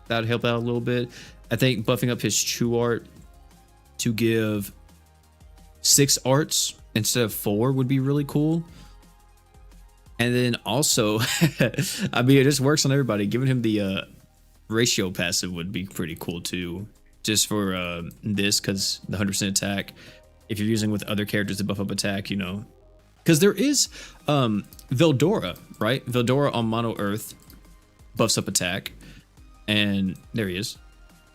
That would help out a little bit. I think buffing up his True Art to give 6 arts instead of 4 would be really cool. And then also, I mean, it just works on everybody. Giving him the ratio passive would be pretty cool too. Just for this, because the 100% attack, if you're using with other characters to buff up attack, you know. Because there is Veldora, right? Veldora on Mono Earth buffs up attack. And there he is.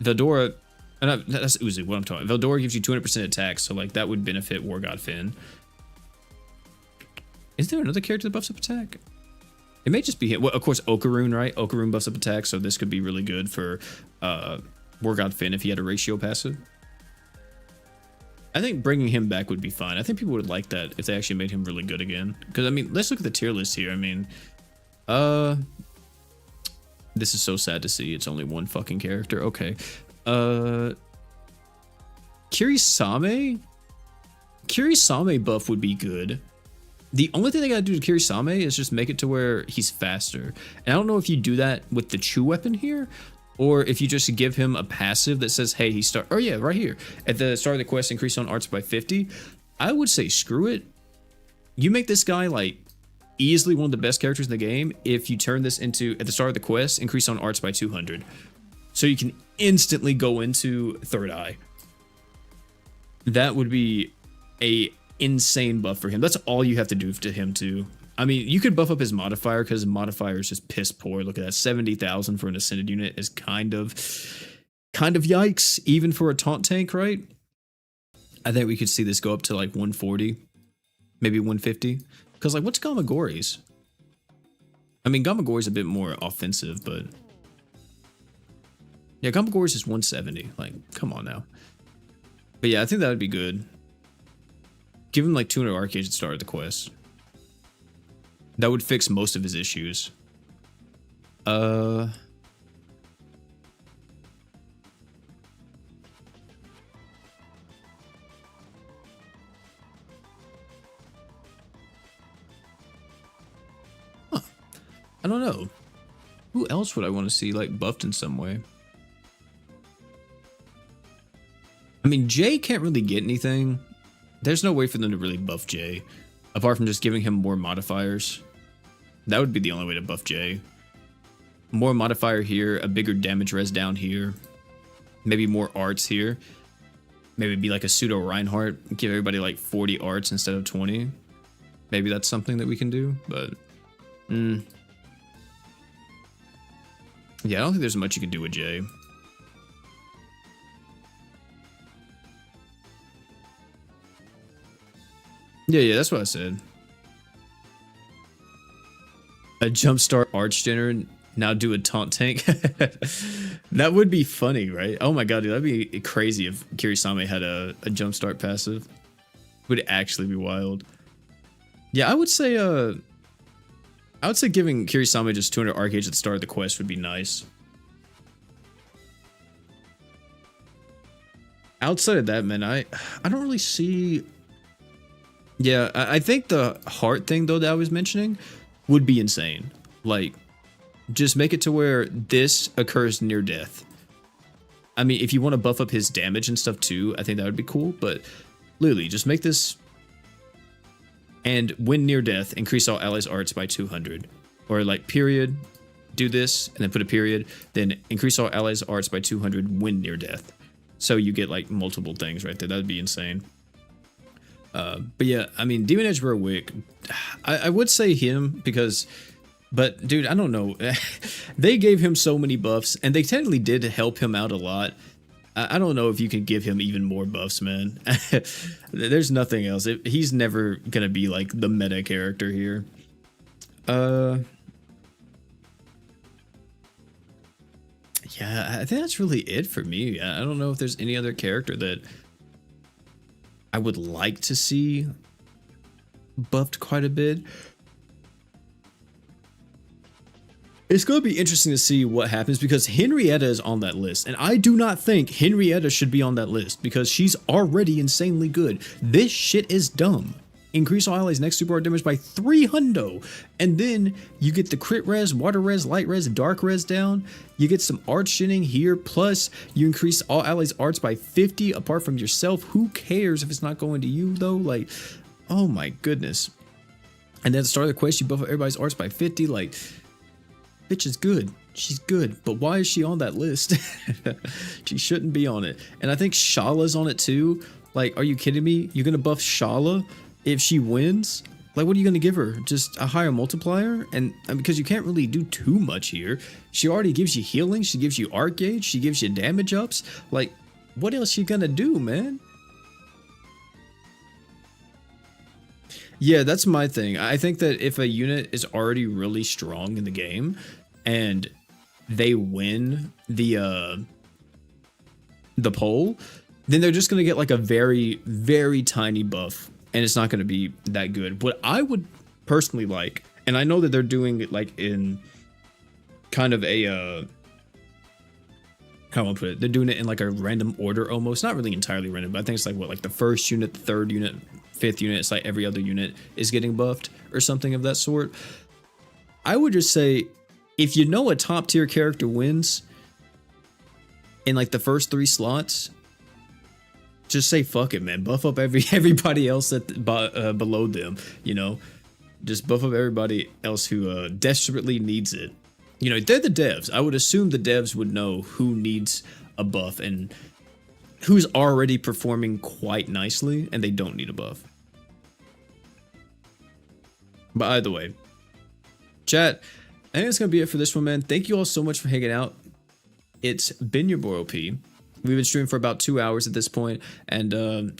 Veldora, that's Uzu, what I'm talking about. Veldora gives you 200% attack, so like that would benefit War God Finn. Is there another character that buffs up attack? It may just be him. Well, of course, Okaroon, right? Okaroon buffs up attack, so this could be really good for War God Finn if he had a ratio passive. I think bringing him back would be fine. I think people would like that if they actually made him really good again. Because, I mean, let's look at the tier list here. I mean, this is so sad to see. It's only one fucking character. Okay. Kirisame? Kirisame buff would be good. The only thing they gotta do to Kirisame is just make it to where he's faster. And I don't know if you do that with the Chu weapon here, or if you just give him a passive that says, hey, he start. Oh yeah, right here. At the start of the quest, increase on arts by 50. I would say screw it. You make this guy like easily one of the best characters in the game if you turn this into, at the start of the quest, increase on arts by 200. So you can instantly go into Third Eye. That would be a insane buff for him. That's all you have to do to him too. I mean, you could buff up his modifier because his modifier is just piss poor. Look at that, 70,000 for an ascended unit is kind of yikes, even for a taunt tank, right? I think we could see this go up to like 140, maybe 150. Because like, what's Gamagori's? I mean, Gamagori's a bit more offensive, but yeah, Gamagori's is 170. Like, come on now. But yeah, I think that would be good. Give him like 200 arcades at the start of the quest. That would fix most of his issues. Huh. I don't know. Who else would I want to see like buffed in some way? I mean, Jay can't really get anything. There's no way for them to really buff Jay, apart from just giving him more modifiers. That would be the only way to buff Jay. More modifier here, a bigger damage res down here. Maybe more arts here. Maybe be like a pseudo Reinhardt, give everybody like 40 arts instead of 20. Maybe that's something that we can do, but... Yeah, I don't think there's much you can do with Jay. Yeah, that's what I said. A jumpstart Archgener, now do a taunt tank. That would be funny, right? Oh my god, dude, that'd be crazy if Kirisame had a jumpstart passive. Would actually be wild. Yeah, I would say giving Kirisame just 200 arcades at the start of the quest would be nice. Outside of that, man, I don't really see... Yeah, I think the heart thing, though, that I was mentioning would be insane. Like, just make it to where this occurs near death. I mean, if you want to buff up his damage and stuff, too, I think that would be cool. But, literally, just make this... And when near death, increase all allies' arts by 200. Or, like, period, do this, and then put a period. Then increase all allies' arts by 200 when near death. So you get, like, multiple things right there. That would be insane. But yeah, I mean, Demon Edge Berwick, I would say him because, but dude, I don't know. They gave him so many buffs and they technically did help him out a lot. I don't know if you can give him even more buffs, man. There's nothing else. He's never gonna be like the meta character here. Yeah, I think that's really it for me. I don't know if there's any other character that I would like to see buffed quite a bit. It's going to be interesting to see what happens because Henrietta is on that list. And I do not think Henrietta should be on that list because she's already insanely good. This shit is dumb. Increase all allies next super hard damage by 300. And then you get the crit res, water res, light res, dark res down. You get some art shinning here. Plus you increase all allies arts by 50 apart from yourself. Who cares if it's not going to you though? Like, oh my goodness. And then at the start of the quest, you buff everybody's arts by 50. Like, bitch is good. She's good. But why is she on that list? She shouldn't be on it. And I think Shala's on it too. Like, are you kidding me? You're going to buff Shala if she wins? Like, what are you going to give her? Just a higher multiplier? And because you can't really do too much here. She already gives you healing. She gives you art gauge. She gives you damage ups. Like, what else she going to do, man? Yeah, that's my thing. I think that if a unit is already really strong in the game and they win the poll, then they're just going to get like a very, very tiny buff. And it's not going to be that good. What I would personally like, and I know that they're doing it like in kind of a, how do I put it? They're doing it in like a random order almost. Not really entirely random, but I think it's like what, like the first unit, the third unit, fifth unit. It's like every other unit is getting buffed or something of that sort. I would just say, if you know a top tier character wins in like the first 3 slots, just say fuck it, man. Buff up everybody else that below them, you know. Just buff up everybody else who desperately needs it. You know, they're the devs. I would assume the devs would know who needs a buff, and who's already performing quite nicely, and they don't need a buff. But either way, chat, I think that's going to be it for this one, man. Thank you all so much for hanging out. It's been your boy OP. We've been streaming for about 2 hours at this point, and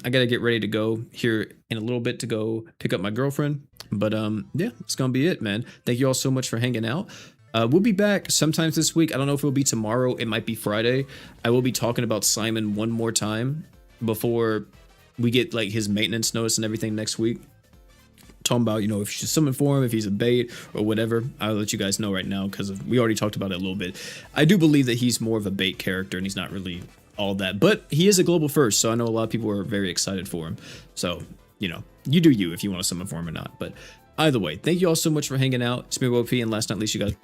I got to get ready to go here in a little bit to go pick up my girlfriend. But yeah, it's going to be it, man. Thank you all so much for hanging out. We'll be back sometimes this week. I don't know if it'll be tomorrow. It might be Friday. I will be talking about Simon one more time before we get like his maintenance notice and everything next week. Talking about, you know, if you should summon for him, if he's a bait or whatever. I'll let you guys know right now because we already talked about it a little bit. I do believe that he's more of a bait character and he's not really all that, but he is a global first, so I know a lot of people are very excited for him. So, you know, you do you if you want to summon for him or not. But either way, thank you all so much for hanging out. It's me, OP, and last but not least, you guys.